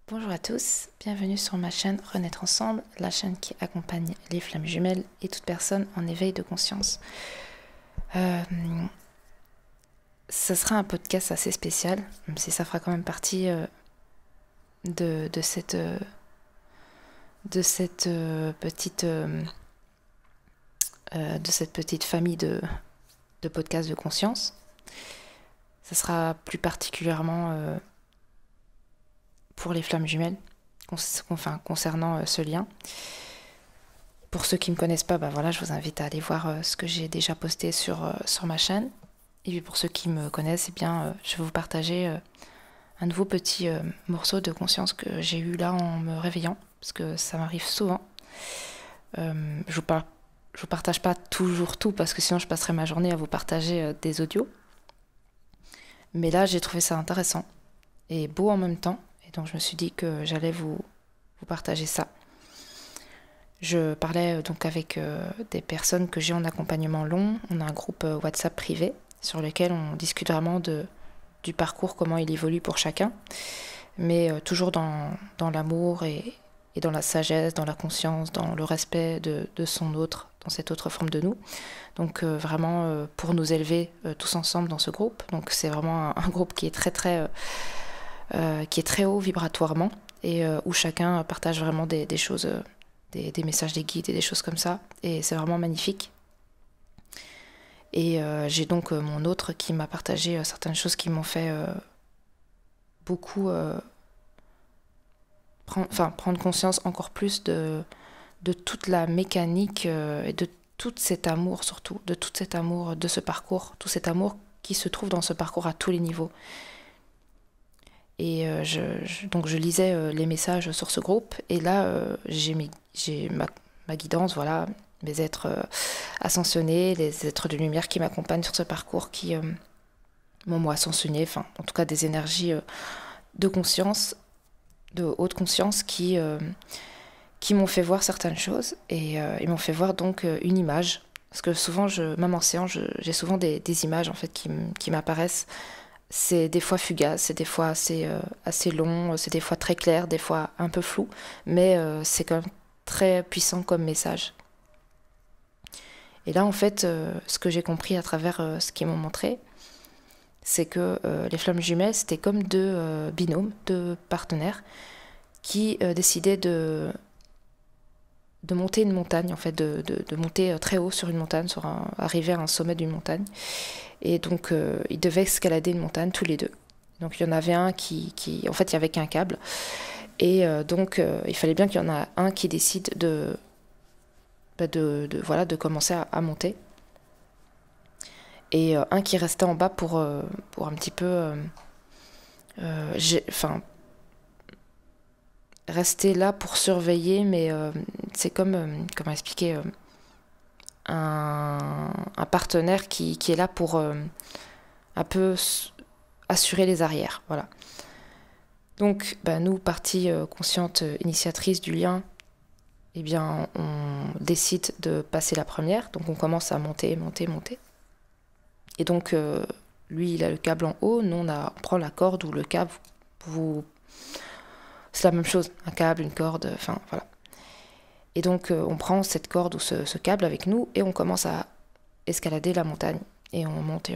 Bonjour à tous, bienvenue sur ma chaîne Renaître Ensemble, la chaîne qui accompagne les flammes jumelles et toute personne en éveil de conscience. Ce sera un podcast assez spécial, même si ça fera quand même partie de cette petite famille de podcasts de conscience. Ça sera plus particulièrement pour les flammes jumelles, concernant ce lien. Pour ceux qui ne me connaissent pas, je vous invite à aller voir ce que j'ai déjà posté sur ma chaîne. Et puis pour ceux qui me connaissent, je vais vous partager un nouveau petit morceau de conscience que j'ai eu là en me réveillant, parce que ça m'arrive souvent. Je vous partage pas toujours tout, parce que sinon je passerai ma journée à vous partager des audios. Mais là, j'ai trouvé ça intéressant et beau en même temps. Et donc je me suis dit que j'allais vous partager ça. Je parlais donc avec des personnes que j'ai en accompagnement long. On a un groupe WhatsApp privé sur lequel on discute vraiment du parcours, comment il évolue pour chacun, mais toujours dans l'amour et dans la sagesse, dans la conscience, dans le respect de son autre, dans cette autre forme de nous. Donc vraiment pour nous élever tous ensemble dans ce groupe. Donc c'est vraiment un groupe qui est qui est très haut vibratoirement et où chacun partage vraiment des choses, des messages des guides et des choses comme ça. Et c'est vraiment magnifique. Et j'ai donc mon autre qui m'a partagé certaines choses qui m'ont fait beaucoup prendre conscience encore plus de toute la mécanique et de tout cet amour surtout, de tout cet amour de ce parcours, tout cet amour qui se trouve dans ce parcours à tous les niveaux. Et donc je lisais les messages sur ce groupe et là j'ai ma guidance, voilà, mes êtres ascensionnés, les êtres de lumière qui m'accompagnent sur ce parcours qui m'ont ascensionné, enfin en tout cas des énergies de conscience, de haute conscience qui m'ont fait voir certaines choses et ils m'ont fait voir donc une image. Parce que souvent, même en séance, j'ai souvent des images en fait qui m'apparaissent. C'est des fois fugace, c'est des fois assez long, c'est des fois très clair, des fois un peu flou, mais c'est quand même très puissant comme message. Et là, en fait, ce que j'ai compris à travers ce qu'ils m'ont montré, c'est que les flammes jumelles, c'était comme deux binômes, deux partenaires, qui décidaient de monter une montagne, en fait, de monter très haut sur une montagne, arriver à un sommet d'une montagne. Et donc, ils devaient escalader une montagne tous les deux. Donc, il y en avait un en fait, il y avait qu'un câble. Et donc, il fallait bien qu'il y en a un qui décide de commencer à monter. Et un qui restait en bas pour un petit peu... rester là pour surveiller, mais c'est comme, comment expliquer, un partenaire qui est là pour un peu assurer les arrières, voilà. Donc, nous, partie consciente initiatrice du lien, eh bien, on décide de passer la première, donc on commence à monter. Et donc, lui, il a le câble en haut, nous, on prend la corde ou le câble, c'est la même chose, un câble, une corde, enfin, voilà. Et donc, on prend cette corde ou ce câble avec nous et on commence à escalader la montagne. Et on monte.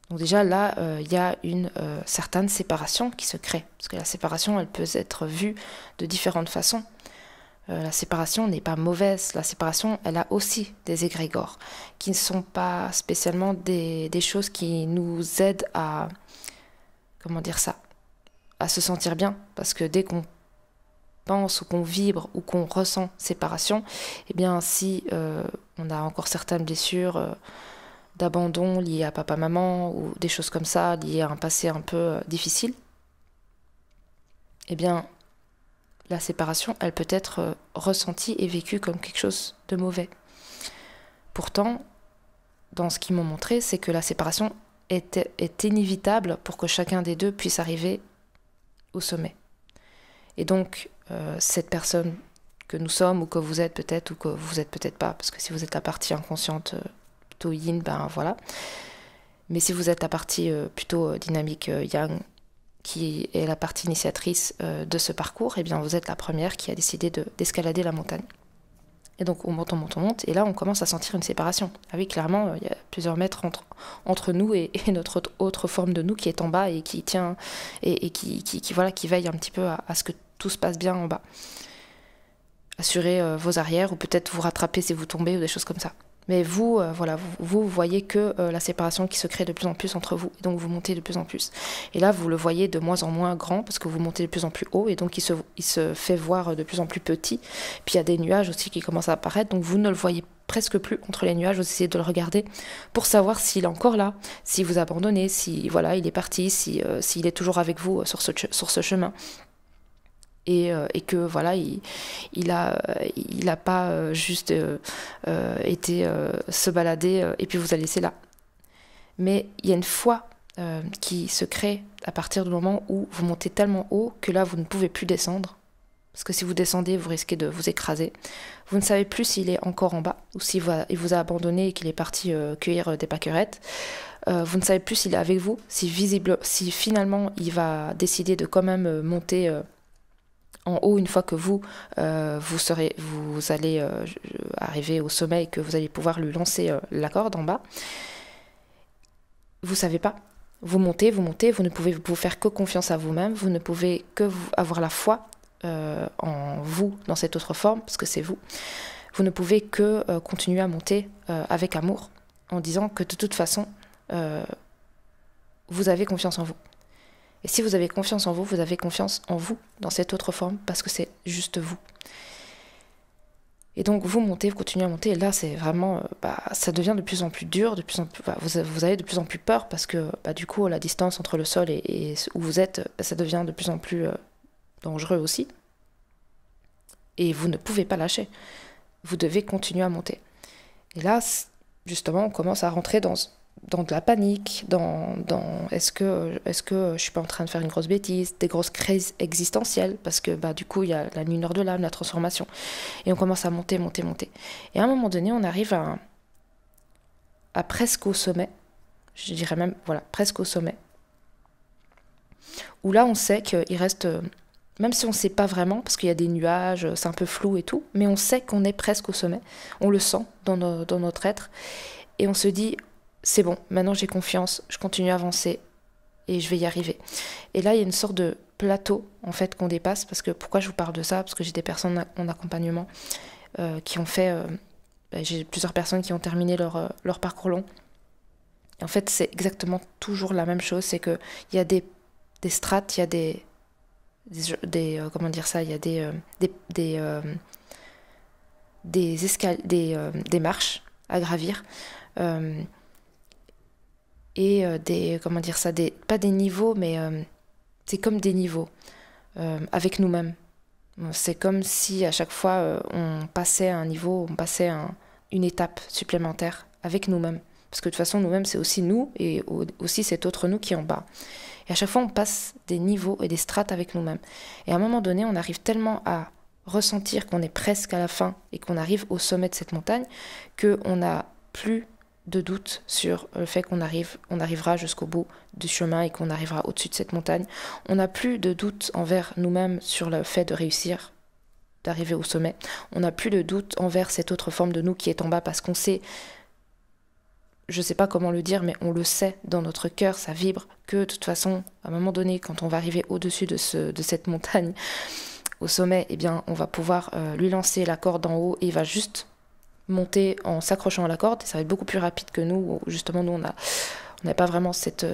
Donc déjà, là, il y a une certaine séparation qui se crée. Parce que la séparation, elle peut être vue de différentes façons. La séparation n'est pas mauvaise. La séparation, elle a aussi des égrégores qui ne sont pas spécialement des choses qui nous aident à... Comment dire ça ? À se sentir bien. Parce que dès qu'on pense ou qu'on vibre ou qu'on ressent séparation, eh bien si on a encore certaines blessures d'abandon liées à papa-maman ou des choses comme ça, liées à un passé un peu difficile, eh bien la séparation, elle peut être ressentie et vécue comme quelque chose de mauvais. Pourtant, dans ce qu'ils m'ont montré, c'est que la séparation est inévitable pour que chacun des deux puisse arriver au sommet. Et donc, cette personne que nous sommes, ou que vous êtes peut-être, ou que vous êtes peut-être pas, parce que si vous êtes la partie inconsciente plutôt yin, voilà. Mais si vous êtes la partie plutôt dynamique yang, qui est la partie initiatrice de ce parcours, eh bien vous êtes la première qui a décidé d'escalader la montagne. Et donc on monte, et là on commence à sentir une séparation. Ah oui, clairement, il y a plusieurs mètres entre nous et notre autre forme de nous qui est en bas et qui tient, et qui veille un petit peu à ce que tout se passe bien en bas. Assurez vos arrières, ou peut-être vous rattraper si vous tombez, ou des choses comme ça. Mais vous, vous voyez que la séparation qui se crée de plus en plus entre vous, et donc vous montez de plus en plus. Et là, vous le voyez de moins en moins grand, parce que vous montez de plus en plus haut, et donc il se fait voir de plus en plus petit. Puis il y a des nuages aussi qui commencent à apparaître, donc vous ne le voyez presque plus entre les nuages. Vous essayez de le regarder pour savoir s'il est encore là, si vous abandonnez, si voilà, il est parti, s'il est toujours avec vous sur ce chemin. Et que voilà, il a pas juste été se balader et puis vous a laissé là. Mais il y a une foi qui se crée à partir du moment où vous montez tellement haut que là vous ne pouvez plus descendre, parce que si vous descendez vous risquez de vous écraser. Vous ne savez plus s'il est encore en bas ou s'il vous a abandonné et qu'il est parti cueillir des pâquerettes. Vous ne savez plus s'il est avec vous, si finalement il va décider de quand même monter en haut une fois que vous allez arriver au sommet et que vous allez pouvoir lui lancer la corde en bas. Vous savez pas. Vous montez, vous ne pouvez vous faire que confiance à vous-même, vous ne pouvez que avoir la foi en vous dans cette autre forme, parce que c'est vous. Vous ne pouvez que continuer à monter avec amour, en disant que de toute façon, vous avez confiance en vous. Et si vous avez confiance en vous, vous avez confiance en vous dans cette autre forme, parce que c'est juste vous. Et donc vous montez, vous continuez à monter, et là c'est vraiment, ça devient de plus en plus dur, vous avez de plus en plus peur, parce que du coup la distance entre le sol et où vous êtes, ça devient de plus en plus dangereux aussi. Et vous ne pouvez pas lâcher, vous devez continuer à monter. Et là, justement, on commence à rentrer dans de la panique, dans est-ce que je suis pas en train de faire une grosse bêtise, des grosses crises existentielles, parce que du coup il y a la nuit nord de l'âme, la transformation, et on commence à monter. Et à un moment donné, on arrive à presque au sommet, je dirais même presque au sommet, où là on sait qu'il reste, même si on ne sait pas vraiment, parce qu'il y a des nuages, c'est un peu flou et tout, mais on sait qu'on est presque au sommet, on le sent dans notre être, et on se dit c'est bon, maintenant j'ai confiance, je continue à avancer et je vais y arriver. Et là, il y a une sorte de plateau en fait qu'on dépasse, parce que pourquoi je vous parle de ça? Parce que j'ai des personnes en accompagnement qui ont fait, j'ai plusieurs personnes qui ont terminé leur parcours long. Et en fait, c'est exactement toujours la même chose, c'est que il y a des strates, il y a des comment dire ça, il y a des marches à gravir. Et comment dire ça, pas des niveaux, mais c'est comme des niveaux avec nous-mêmes. C'est comme si à chaque fois on passait un niveau, on passait une étape supplémentaire avec nous-mêmes. Parce que de toute façon, nous-mêmes, c'est aussi nous et aussi cet autre nous qui est en bas. Et à chaque fois, on passe des niveaux et des strates avec nous-mêmes. Et à un moment donné, on arrive tellement à ressentir qu'on est presque à la fin et qu'on arrive au sommet de cette montagne qu'on n'a plus de doute sur le fait qu'on arrivera jusqu'au bout du chemin et qu'on arrivera au-dessus de cette montagne. On n'a plus de doute envers nous-mêmes sur le fait de réussir, d'arriver au sommet. On n'a plus de doute envers cette autre forme de nous qui est en bas, parce qu'on sait, je ne sais pas comment le dire, mais on le sait dans notre cœur, ça vibre, que de toute façon, à un moment donné, quand on va arriver au-dessus de cette montagne, au sommet, eh bien, on va pouvoir lui lancer la corde d'en haut et il va juste monter en s'accrochant à la corde, et ça va être beaucoup plus rapide que nous, où justement nous on n'a pas vraiment cette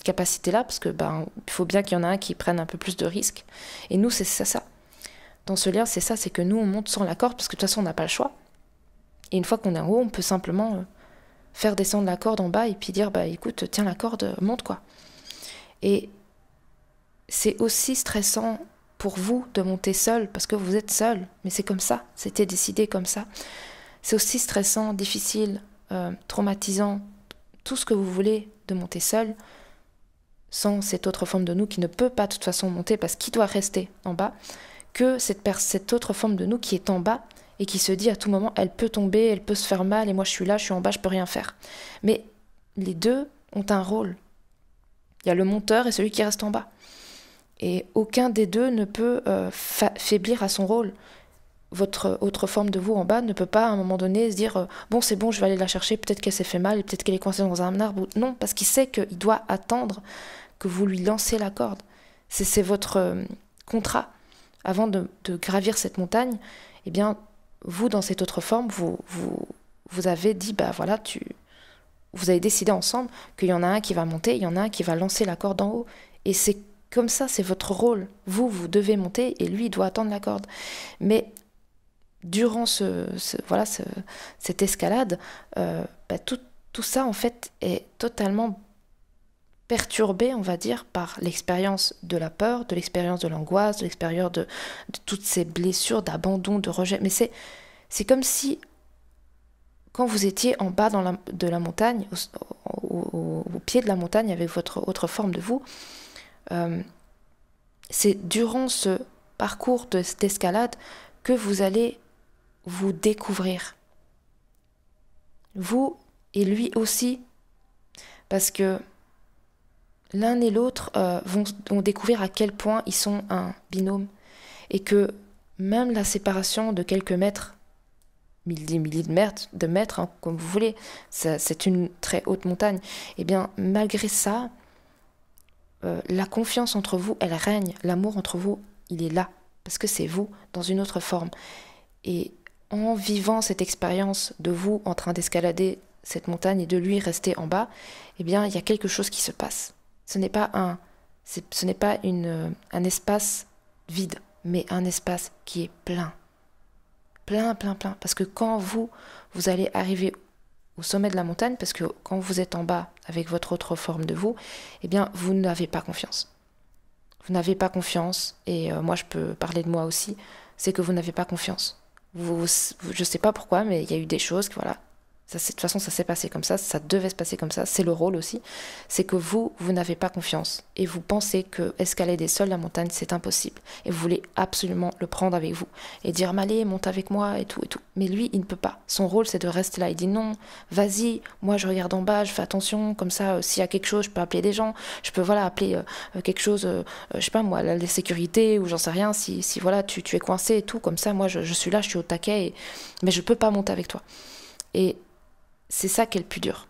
capacité-là, parce que il faut bien qu'il y en a un qui prenne un peu plus de risques. Et nous, c'est ça. Dans ce lien, c'est ça, c'est que nous, on monte sans la corde, parce que de toute façon, on n'a pas le choix. Et une fois qu'on est en haut, on peut simplement faire descendre la corde en bas, et puis dire, écoute, tiens la corde, monte, quoi. Et c'est aussi stressant pour vous de monter seul, parce que vous êtes seul, mais c'est comme ça, c'était décidé comme ça. C'est aussi stressant, difficile, traumatisant, tout ce que vous voulez, de monter seul, sans cette autre forme de nous qui ne peut pas de toute façon monter, parce qu'il doit rester en bas, que cette autre forme de nous qui est en bas, et qui se dit à tout moment, elle peut tomber, elle peut se faire mal, et moi je suis là, je suis en bas, je peux rien faire. Mais les deux ont un rôle. Il y a le monteur et celui qui reste en bas. Et aucun des deux ne peut faiblir à son rôle. Votre autre forme de vous en bas ne peut pas à un moment donné se dire bon c'est bon je vais aller la chercher, peut-être qu'elle s'est fait mal, peut-être qu'elle est coincée dans un arbre. Non, parce qu'il sait qu'il doit attendre que vous lui lancez la corde. C'est votre contrat. Avant de gravir cette montagne, eh bien vous dans cette autre forme, vous avez dit bah voilà, vous avez décidé ensemble qu'il y en a un qui va monter, il y en a un qui va lancer la corde en haut. Et c'est comme ça, c'est votre rôle. Vous devez monter et lui, il doit attendre la corde. Mais durant cette escalade, tout ça, en fait, est totalement perturbé, on va dire, par l'expérience de la peur, de l'expérience de l'angoisse, de l'expérience de toutes ces blessures, d'abandon, de rejet. Mais c'est comme si, quand vous étiez en bas de la montagne, au pied de la montagne, avec votre autre forme de vous, c'est durant ce parcours d'escalade que vous allez vous découvrir. Vous et lui aussi, parce que l'un et l'autre vont découvrir à quel point ils sont un binôme et que même la séparation de quelques mètres, milliers de mètres, hein, comme vous voulez, c'est une très haute montagne, et bien malgré ça, la confiance entre vous, elle règne, l'amour entre vous, il est là, parce que c'est vous dans une autre forme. Et en vivant cette expérience de vous en train d'escalader cette montagne et de lui rester en bas, eh bien il y a quelque chose qui se passe. Ce n'est pas un espace vide, mais un espace qui est plein. Plein. Parce que quand vous allez arriver au sommet de la montagne, parce que quand vous êtes en bas avec votre autre forme de vous, eh bien vous n'avez pas confiance. Vous n'avez pas confiance, et moi je peux parler de moi aussi, c'est que vous n'avez pas confiance. Je sais pas pourquoi, mais il y a eu des choses que voilà, de toute façon ça s'est passé comme ça devait se passer comme ça, c'est le rôle aussi, c'est que vous n'avez pas confiance, et vous pensez que escalader seul la montagne c'est impossible, et vous voulez absolument le prendre avec vous, et dire allez monte avec moi et tout, mais lui il ne peut pas, son rôle c'est de rester là, il dit non, vas-y, moi je regarde en bas, je fais attention, comme ça s'il y a quelque chose je peux appeler des gens, je peux voilà appeler quelque chose, je sais pas moi, la sécurité ou j'en sais rien, si voilà tu es coincé et tout, comme ça moi je suis là, je suis au taquet, mais je peux pas monter avec toi. Et c'est ça qui est le plus dur.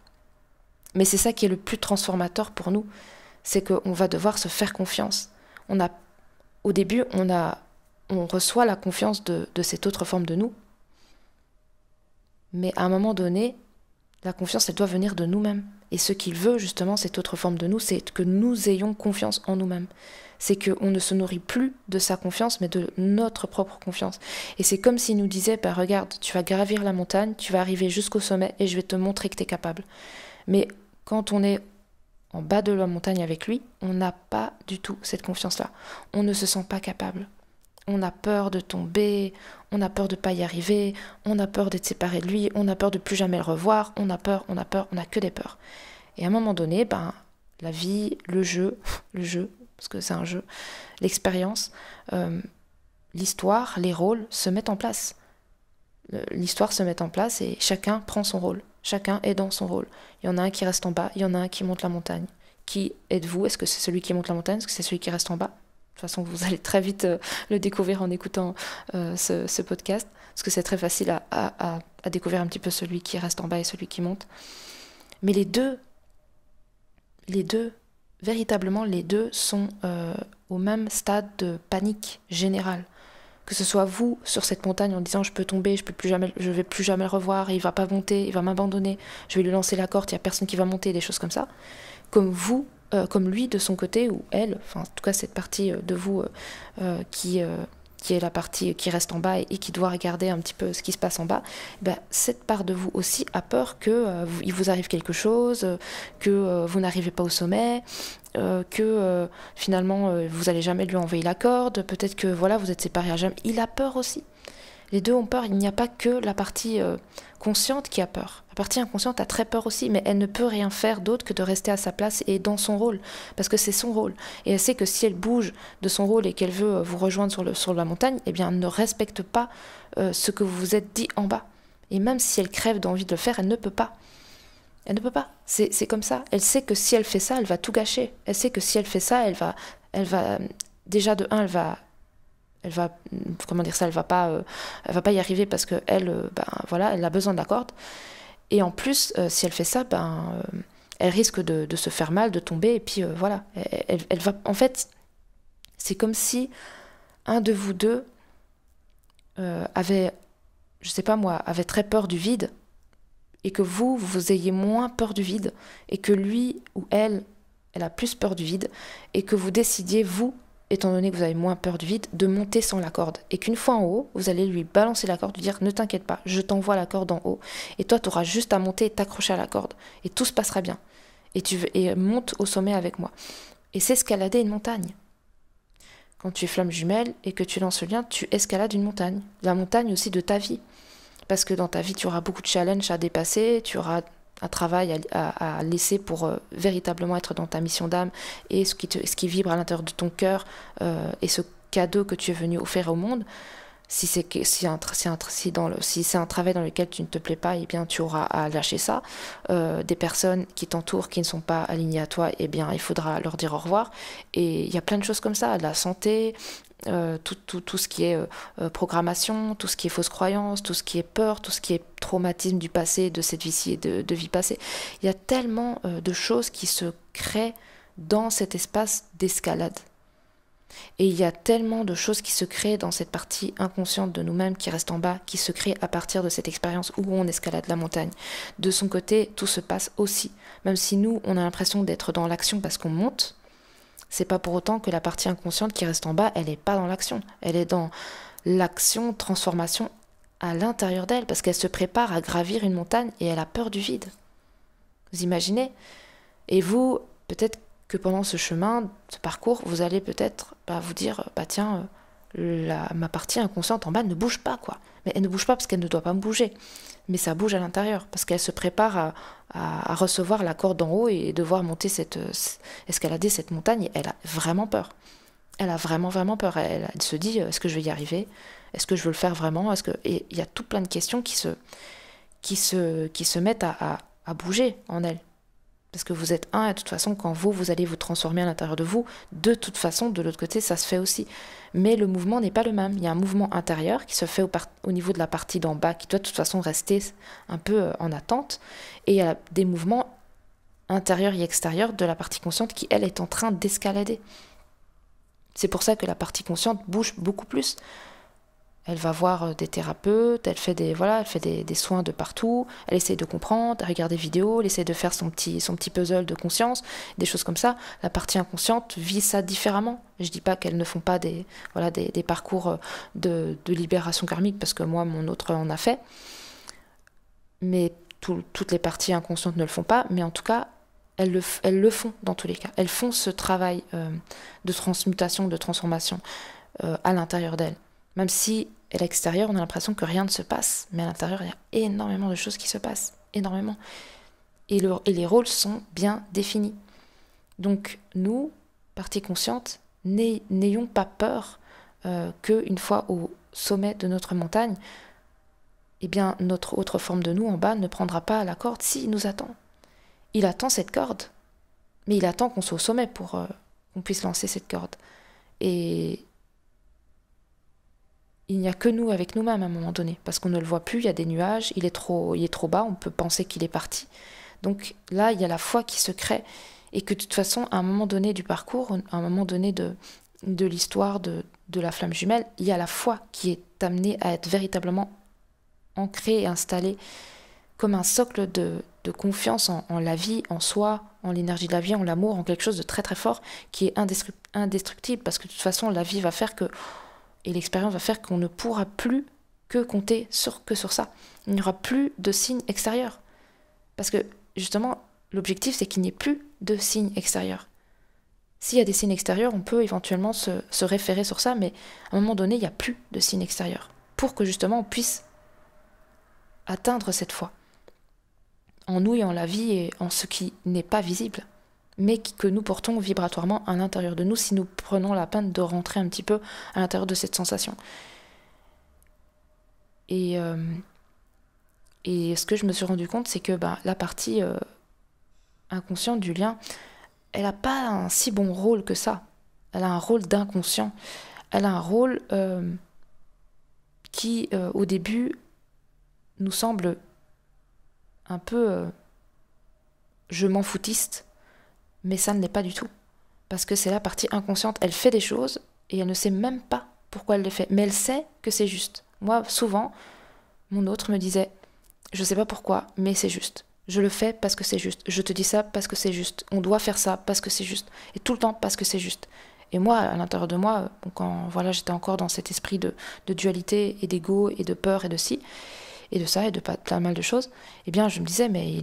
Mais c'est ça qui est le plus transformateur pour nous. C'est qu'on va devoir se faire confiance. Au début, on reçoit la confiance de cette autre forme de nous. Mais à un moment donné, la confiance, elle doit venir de nous-mêmes. Et ce qu'il veut, justement, cette autre forme de nous, c'est que nous ayons confiance en nous-mêmes. C'est qu'on ne se nourrit plus de sa confiance, mais de notre propre confiance. Et c'est comme s'il nous disait, regarde, tu vas gravir la montagne, tu vas arriver jusqu'au sommet, et je vais te montrer que tu es capable. Mais quand on est en bas de la montagne avec lui, on n'a pas du tout cette confiance-là. On ne se sent pas capable. On a peur de tomber, on a peur de ne pas y arriver, on a peur d'être séparé de lui, on a peur de plus jamais le revoir, on a peur, on n'a que des peurs. Et à un moment donné, la vie, le jeu, parce que c'est un jeu, l'expérience, l'histoire, les rôles se mettent en place. L'histoire se met en place et chacun prend son rôle. Chacun est dans son rôle. Il y en a un qui reste en bas, il y en a un qui monte la montagne. Qui êtes-vous? Est-ce que c'est celui qui monte la montagne? Est-ce que c'est celui qui reste en bas? De toute façon, vous allez très vite le découvrir en écoutant ce podcast, parce que c'est très facile à découvrir un petit peu celui qui reste en bas et celui qui monte. Mais les deux, véritablement les deux sont au même stade de panique générale. Que ce soit vous sur cette montagne en disant je peux tomber, je vais plus jamais le revoir, il va pas monter, il va m'abandonner, je vais lui lancer la corde, il y a personne qui va monter, des choses comme ça. Comme vous, comme lui de son côté, ou elle, enfin en tout cas cette partie de vous qui est la partie qui reste en bas et qui doit regarder un petit peu ce qui se passe en bas, cette part de vous aussi a peur qu'il vous arrive quelque chose, que vous n'arrivez pas au sommet, que finalement vous allez jamais lui envoyer la corde, peut-être que voilà vous êtes séparés à jamais. Il a peur aussi. Les deux ont peur, il n'y a pas que la partie consciente qui a peur. La partie inconsciente a très peur aussi, mais elle ne peut rien faire d'autre que de rester à sa place et dans son rôle, parce que c'est son rôle. Et elle sait que si elle bouge de son rôle et qu'elle veut vous rejoindre sur la montagne, eh bien elle ne respecte pas ce que vous vous êtes dit en bas. Et même si elle crève d'envie de le faire, elle ne peut pas. Elle ne peut pas. C'est comme ça. Elle sait que si elle fait ça, elle va tout gâcher. Elle sait que si elle fait ça, elle va déjà de un, elle va, comment dire ça, elle va pas y arriver parce que elle, ben voilà, elle a besoin de la corde. Et en plus, si elle fait ça, elle risque de se faire mal, de tomber. Et puis voilà, elle va. En fait, c'est comme si un de vous deux avait, je sais pas moi, avait très peur du vide et que vous ayez moins peur du vide et que lui ou elle a plus peur du vide et que vous décidiez, vous, étant donné que vous avez moins peur du vide, de monter sans la corde. Et qu'une fois en haut, vous allez lui balancer la corde, lui dire ne t'inquiète pas, je t'envoie la corde en haut. Et toi, tu auras juste à monter et t'accrocher à la corde. Et tout se passera bien. Et monte au sommet avec moi. Et c'est escalader une montagne. Quand tu es flamme jumelle et que tu lances le lien, tu escalades une montagne. La montagne aussi de ta vie. Parce que dans ta vie, tu auras beaucoup de challenges à dépasser, tu auras un travail à laisser pour véritablement être dans ta mission d'âme et ce qui vibre à l'intérieur de ton cœur et ce cadeau que tu es venu offrir au monde. Si c'est un travail dans lequel tu ne te plais pas, eh bien tu auras à lâcher ça. Des personnes qui t'entourent, qui ne sont pas alignées à toi, eh bien il faudra leur dire au revoir. Et il y a plein de choses comme ça, de la santé, tout ce qui est programmation, tout ce qui est fausse croyance, tout ce qui est peur, tout ce qui est traumatisme du passé, de cette vie-ci et de vie passée. Il y a tellement de choses qui se créent dans cet espace d'escalade. Et il y a tellement de choses qui se créent dans cette partie inconsciente de nous-mêmes qui reste en bas, qui se crée à partir de cette expérience où on escalade la montagne. De son côté, tout se passe aussi. Même si nous, on a l'impression d'être dans l'action parce qu'on monte, c'est pas pour autant que la partie inconsciente qui reste en bas, elle n'est pas dans l'action. Elle est dans l'action, transformation à l'intérieur d'elle, parce qu'elle se prépare à gravir une montagne et elle a peur du vide. Vous imaginez? Et vous, peut-être que pendant ce chemin, ce parcours, vous allez peut-être vous dire, tiens, ma partie inconsciente en bas ne bouge pas, quoi. Mais elle ne bouge pas parce qu'elle ne doit pas me bouger. Mais ça bouge à l'intérieur, parce qu'elle se prépare à recevoir la corde d'en haut et devoir monter escalader cette montagne. Et elle a vraiment peur. Elle a vraiment, vraiment peur. Elle se dit, est-ce que je vais y arriver? Est-ce que je veux le faire vraiment? Et il y a tout plein de questions qui se mettent à bouger en elle. Parce que vous êtes un, et de toute façon, quand vous allez vous transformer à l'intérieur de vous, de toute façon, de l'autre côté, ça se fait aussi. Mais le mouvement n'est pas le même. Il y a un mouvement intérieur qui se fait au niveau de la partie d'en bas, qui doit de toute façon rester un peu en attente. Et il y a des mouvements intérieurs et extérieurs de la partie consciente qui, elle, est en train d'escalader. C'est pour ça que la partie consciente bouge beaucoup plus. Elle va voir des thérapeutes, elle fait des soins de partout, elle essaie de comprendre, elle regarde des vidéos, elle essaie de faire son petit puzzle de conscience, des choses comme ça. La partie inconsciente vit ça différemment. Je dis pas qu'elles ne font pas des parcours de libération karmique, parce que moi, mon autre en a fait. Mais toutes les parties inconscientes ne le font pas, mais en tout cas, elles le font dans tous les cas. Elles font ce travail de transmutation, de transformation à l'intérieur d'elles. Même si à l'extérieur, on a l'impression que rien ne se passe, mais à l'intérieur, il y a énormément de choses qui se passent, énormément. Et les rôles sont bien définis. Donc nous, partie consciente, n'ayons pas peur qu'une fois au sommet de notre montagne, eh bien notre autre forme de nous en bas ne prendra pas la corde. Si, il nous attend. Il attend cette corde, mais il attend qu'on soit au sommet pour qu'on puisse lancer cette corde. Et il n'y a que nous avec nous-mêmes à un moment donné, parce qu'on ne le voit plus, il y a des nuages, il est trop bas, on peut penser qu'il est parti. Donc là, il y a la foi qui se crée, et que de toute façon, à un moment donné du parcours, à un moment donné de l'histoire de la flamme jumelle, il y a la foi qui est amenée à être véritablement ancrée et installée comme un socle de confiance en la vie, en soi, en l'énergie de la vie, en l'amour, en quelque chose de très très fort, qui est indestructible, parce que de toute façon, la vie va faire que et l'expérience va faire qu'on ne pourra plus que compter sur ça. Il n'y aura plus de signes extérieurs. Parce que, justement, l'objectif, c'est qu'il n'y ait plus de signes extérieurs. S'il y a des signes extérieurs, on peut éventuellement se référer sur ça, mais à un moment donné, il n'y a plus de signes extérieurs. Pour que, justement, on puisse atteindre cette foi. En nous et en la vie et en ce qui n'est pas visible, mais que nous portons vibratoirement à l'intérieur de nous si nous prenons la peine de rentrer un petit peu à l'intérieur de cette sensation. Et ce que je me suis rendu compte, c'est que la partie inconsciente du lien, elle n'a pas un si bon rôle que ça. Elle a un rôle d'inconscient. Elle a un rôle qui, au début, nous semble un peu je m'en foutiste, mais ça ne l'est pas du tout. Parce que c'est la partie inconsciente. Elle fait des choses et elle ne sait même pas pourquoi elle les fait. Mais elle sait que c'est juste. Moi, souvent, mon autre me disait, je sais pas pourquoi, mais c'est juste. Je le fais parce que c'est juste. Je te dis ça parce que c'est juste. On doit faire ça parce que c'est juste. Et tout le temps parce que c'est juste. Et moi, à l'intérieur de moi, quand voilà, j'étais encore dans cet esprit de dualité et d'ego et de peur et de ci, et de ça, et de pas mal de choses, eh bien je me disais, mais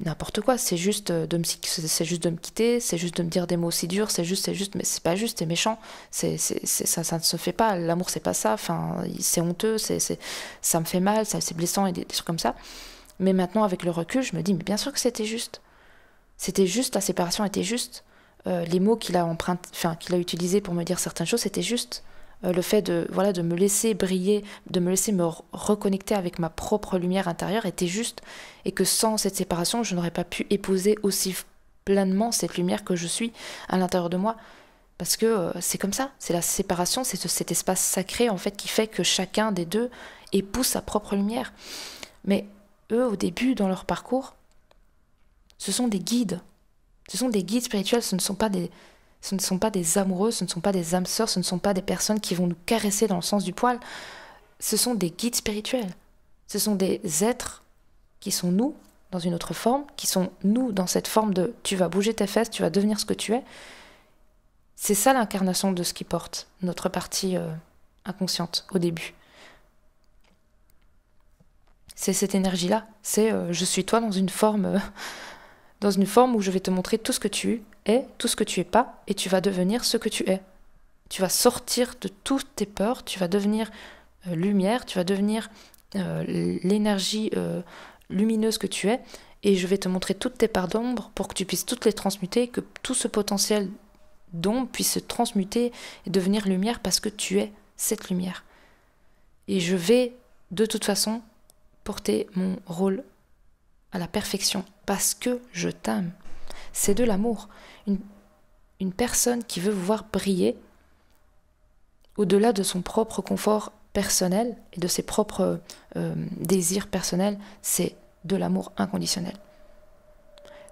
n'importe quoi, c'est juste c'est juste de me quitter, c'est juste de me dire des mots aussi durs, c'est juste, mais c'est pas juste, c'est méchant, ça ne se fait pas, l'amour c'est pas ça, enfin, c'est honteux, ça me fait mal, c'est blessant, et des trucs comme ça. Mais maintenant, avec le recul, je me dis, mais bien sûr que c'était juste. C'était juste, la séparation était juste. Les mots qu'il a utilisés pour me dire certaines choses, c'était juste. Le fait de me laisser briller, de me laisser me reconnecter avec ma propre lumière intérieure était juste. Et que sans cette séparation, je n'aurais pas pu épouser aussi pleinement cette lumière que je suis à l'intérieur de moi. Parce que c'est comme ça, c'est la séparation, c'est cet espace sacré en fait qui fait que chacun des deux épouse sa propre lumière. Mais eux, au début, dans leur parcours, ce sont des guides. Ce sont des guides spirituels, ce ne sont pas des amoureux, ce ne sont pas des âmes sœurs, ce ne sont pas des personnes qui vont nous caresser dans le sens du poil. Ce sont des guides spirituels. Ce sont des êtres qui sont nous, dans une autre forme, qui sont nous dans cette forme de tu vas bouger tes fesses, tu vas devenir ce que tu es. C'est ça l'incarnation de ce qui porte notre partie inconsciente au début. C'est cette énergie-là. C'est je suis toi dans une forme où je vais te montrer tout ce que tu es, tout ce que tu es pas, et tu vas devenir ce que tu es. Tu vas sortir de toutes tes peurs, tu vas devenir lumière, tu vas devenir l'énergie lumineuse que tu es, et je vais te montrer toutes tes parts d'ombre pour que tu puisses toutes les transmuter, que tout ce potentiel d'ombre puisse se transmuter et devenir lumière parce que tu es cette lumière. Et je vais, de toute façon, porter mon rôle à la perfection parce que je t'aime. C'est de l'amour. Une personne qui veut vous voir briller au-delà de son propre confort personnel et de ses propres désirs personnels, c'est de l'amour inconditionnel.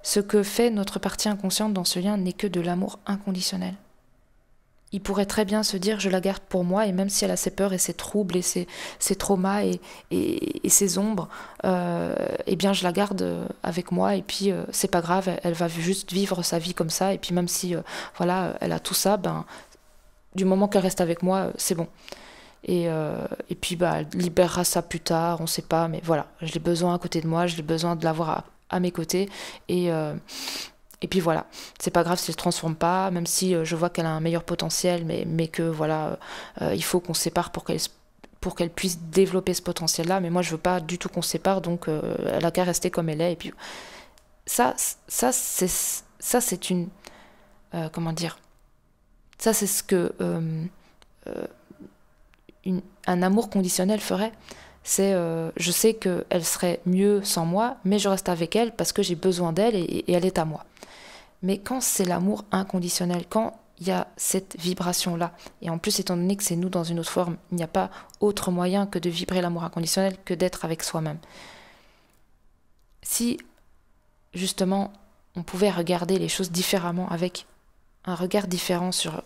Ce que fait notre partie inconsciente dans ce lien n'est que de l'amour inconditionnel. Il pourrait très bien se dire je la garde pour moi, et même si elle a ses peurs et ses troubles et ses traumas et ses ombres, eh bien je la garde avec moi, et puis c'est pas grave, elle va juste vivre sa vie comme ça, et puis même si voilà, elle a tout ça, du moment qu'elle reste avec moi, c'est bon. Et puis elle libérera ça plus tard, on sait pas, mais voilà, je l'ai besoin à côté de moi, je l'ai besoin de l'avoir à mes côtés, et puis voilà, c'est pas grave si elle se transforme pas, même si je vois qu'elle a un meilleur potentiel, mais que voilà, il faut qu'on se sépare pour qu'elle puisse développer ce potentiel-là. Mais moi, je veux pas du tout qu'on se sépare, donc elle a qu'à rester comme elle est. Et puis ça c'est une comment dire, ça c'est ce que un amour conditionnel ferait. C'est je sais qu'elle serait mieux sans moi, mais je reste avec elle parce que j'ai besoin d'elle et elle est à moi. Mais quand c'est l'amour inconditionnel, quand il y a cette vibration-là, et en plus étant donné que c'est nous dans une autre forme, il n'y a pas autre moyen que de vibrer l'amour inconditionnel que d'être avec soi-même. Si justement on pouvait regarder les choses différemment, avec un regard différent sur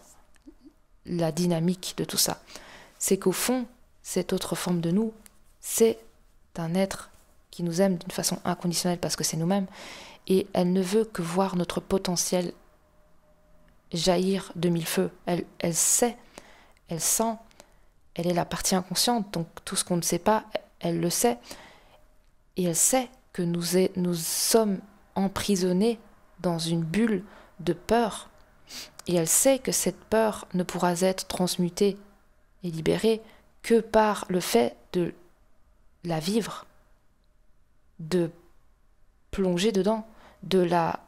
la dynamique de tout ça, c'est qu'au fond, cette autre forme de nous, c'est un être qui nous aime d'une façon inconditionnelle parce que c'est nous-mêmes, et elle ne veut que voir notre potentiel jaillir de mille feux. Elle sait, elle sent, elle est la partie inconsciente, donc tout ce qu'on ne sait pas, elle le sait, et elle sait que nous sommes emprisonnés dans une bulle de peur, et elle sait que cette peur ne pourra être transmutée et libérée que par le fait de la vivre, de plonger dedans, de la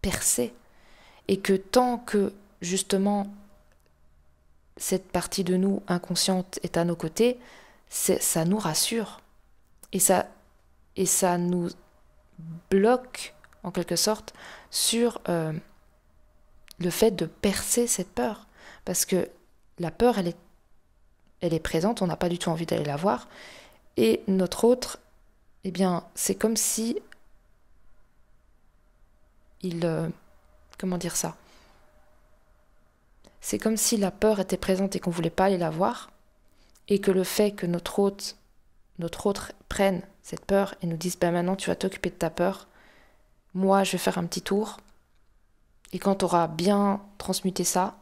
percer, et que tant que justement cette partie de nous inconsciente est à nos côtés, ça nous rassure, et ça nous bloque en quelque sorte, sur le fait de percer cette peur. Parce que la peur, elle est présente, on n'a pas du tout envie d'aller la voir. Et notre autre, eh bien, c'est comme si comment dire ça? C'est comme si la peur était présente et qu'on ne voulait pas aller la voir, et que le fait que notre autre prenne cette peur et nous dise, ben maintenant tu vas t'occuper de ta peur, moi je vais faire un petit tour, et quand tu auras bien transmuté ça,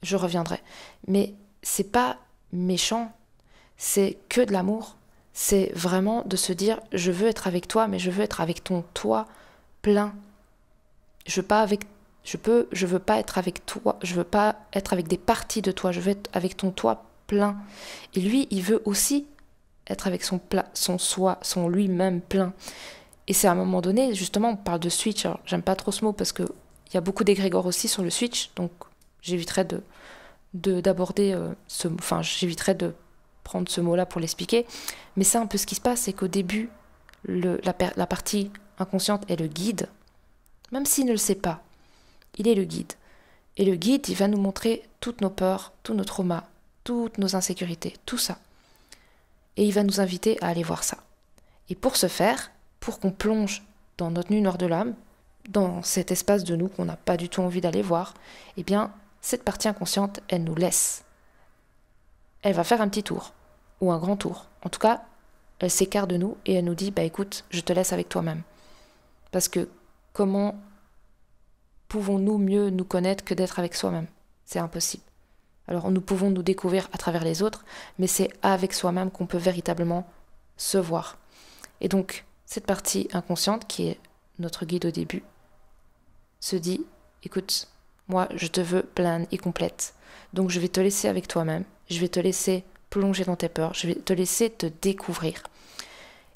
je reviendrai. Mais c'est pas méchant, c'est que de l'amour. C'est vraiment de se dire, je veux être avec toi, mais je veux être avec ton toi plein. Je veux pas être avec toi, je veux pas être avec des parties de toi, je veux être avec ton toi plein. Et lui, il veut aussi être avec son soi, son lui-même plein. Et c'est à un moment donné, justement, on parle de switch. Alors, j'aime pas trop ce mot parce que il y a beaucoup d'égrégores aussi sur le switch, donc j'éviterai d'aborder j'éviterai de prendre ce mot-là pour l'expliquer. Mais c'est un peu ce qui se passe, c'est qu'au début, la partie inconsciente est le guide, même s'il ne le sait pas. Il est le guide. Et le guide, il va nous montrer toutes nos peurs, tous nos traumas, toutes nos insécurités, tout ça. Et il va nous inviter à aller voir ça. Et pour ce faire, pour qu'on plonge dans notre nuit noire de l'âme, dans cet espace de nous qu'on n'a pas du tout envie d'aller voir, eh bien, cette partie inconsciente, elle nous laisse. Elle va faire un petit tour, ou un grand tour. En tout cas, elle s'écarte de nous et elle nous dit, bah écoute, je te laisse avec toi-même. Parce que comment pouvons-nous mieux nous connaître que d'être avec soi-même? C'est impossible. Alors nous pouvons nous découvrir à travers les autres, mais c'est avec soi-même qu'on peut véritablement se voir. Et donc, cette partie inconsciente, qui est notre guide au début, se dit, écoute, moi je te veux pleine et complète. Donc je vais te laisser avec toi-même, je vais te laisser plonger dans tes peurs, je vais te laisser te découvrir.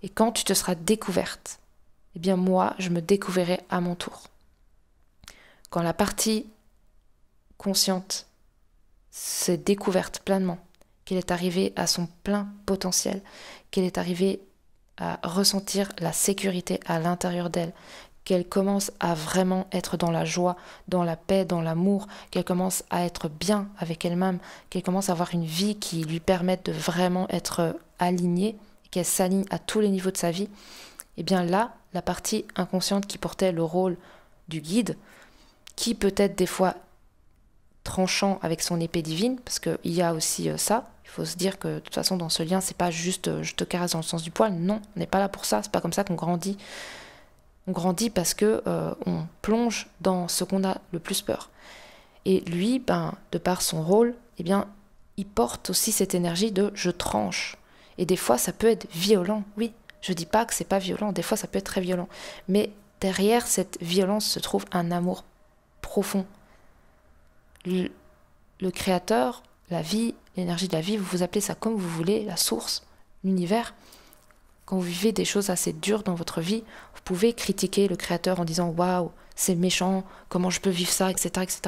Et quand tu te seras découverte, eh bien moi, je me découvrirai à mon tour. Quand la partie consciente s'est découverte pleinement, qu'elle est arrivée à son plein potentiel, qu'elle est arrivée à ressentir la sécurité à l'intérieur d'elle, qu'elle commence à vraiment être dans la joie, dans la paix, dans l'amour, qu'elle commence à être bien avec elle-même, qu'elle commence à avoir une vie qui lui permette de vraiment être alignée, qu'elle s'aligne à tous les niveaux de sa vie, et bien là, la partie inconsciente qui portait le rôle du guide, qui peut être des fois tranchant avec son épée divine, parce qu'il y a aussi ça, il faut se dire que de toute façon dans ce lien, c'est pas juste je te caresse dans le sens du poil, non, on n'est pas là pour ça, c'est pas comme ça qu'on grandit. On grandit parce que on plonge dans ce qu'on a le plus peur. Et lui, de par son rôle, eh bien, il porte aussi cette énergie de je tranche. Et des fois, ça peut être violent, oui. Je dis pas que c'est pas violent, des fois ça peut être très violent. Mais derrière cette violence se trouve un amour profond. Le créateur, la vie, l'énergie de la vie, vous vous appelez ça comme vous voulez, la source, l'univers. Quand vous vivez des choses assez dures dans votre vie, vous pouvez critiquer le créateur en disant waouh, c'est méchant, comment je peux vivre ça, etc., etc.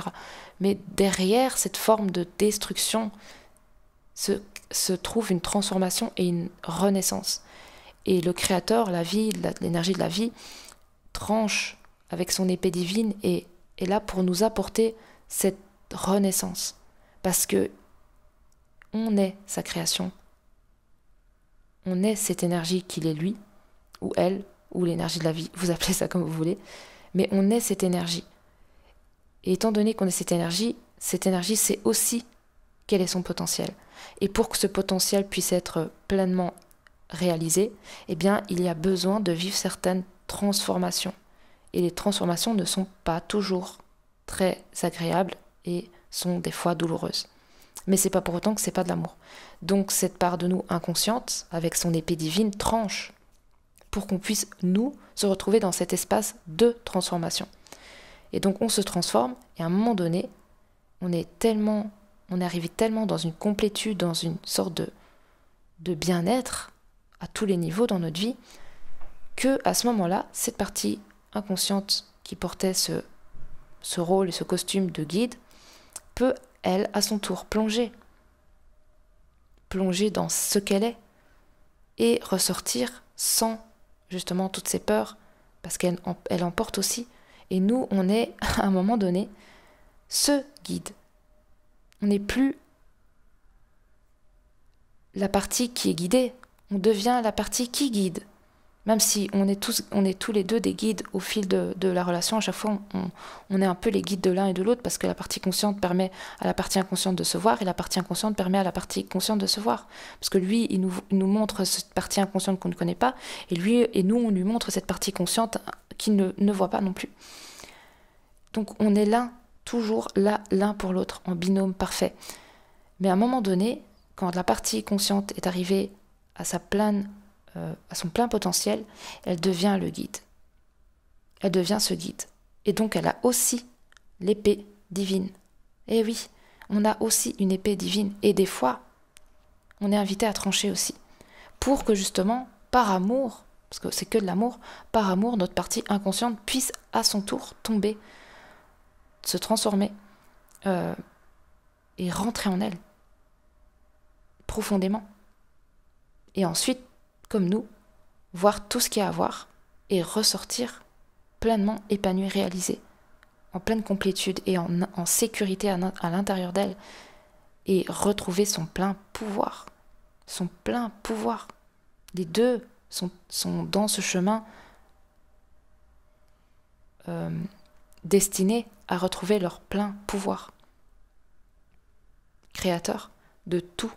Mais derrière cette forme de destruction se trouve une transformation et une renaissance. Et le créateur, la vie, l'énergie de la vie, tranche avec son épée divine et est là pour nous apporter cette renaissance. Parce que on est sa création. On est cette énergie qu'il est lui, ou elle, ou l'énergie de la vie, vous appelez ça comme vous voulez, mais on est cette énergie. Et étant donné qu'on est cette énergie c'est aussi quel est son potentiel. Et pour que ce potentiel puisse être pleinement réalisé, eh bien, il y a besoin de vivre certaines transformations. Et les transformations ne sont pas toujours très agréables et sont des fois douloureuses. Mais c'est pas pour autant que c'est pas de l'amour. Donc cette part de nous inconsciente, avec son épée divine, tranche pour qu'on puisse, nous, se retrouver dans cet espace de transformation. Et donc on se transforme, et à un moment donné, on est arrivé tellement dans une complétude, dans une sorte de bien-être, à tous les niveaux dans notre vie, que à ce moment-là, cette partie inconsciente qui portait ce rôle et ce costume de guide, peut, elle, à son tour, plonger dans ce qu'elle est, et ressortir sans, justement, toutes ces peurs, parce elle en porte aussi. Et nous, on est, à un moment donné, ce guide. On n'est plus la partie qui est guidée, on devient la partie qui guide. Même si on est tous les deux des guides au fil de la relation, à chaque fois on est un peu les guides de l'un et de l'autre, parce que la partie consciente permet à la partie inconsciente de se voir, et la partie inconsciente permet à la partie consciente de se voir. Parce que lui, il nous montre cette partie inconsciente qu'on ne connaît pas, et nous, on lui montre cette partie consciente qu'il ne voit pas non plus. Donc on est là, toujours là, l'un pour l'autre, en binôme parfait. Mais à un moment donné, quand la partie consciente est arrivée à son plein potentiel, elle devient le guide. Elle devient ce guide. Et donc elle a aussi l'épée divine. Et oui, on a aussi une épée divine. Et des fois, on est invité à trancher aussi. Pour que justement, par amour, parce que c'est que de l'amour, par amour, notre partie inconsciente puisse à son tour tomber, se transformer et rentrer en elle profondément. Et ensuite, comme nous, voir tout ce qu'il y a à voir et ressortir pleinement épanoui, réalisé, en pleine complétude et en sécurité à l'intérieur d'elle, et retrouver son plein pouvoir. Son plein pouvoir. Les deux sont dans ce chemin destinés à retrouver leur plein pouvoir. Créateur de tout.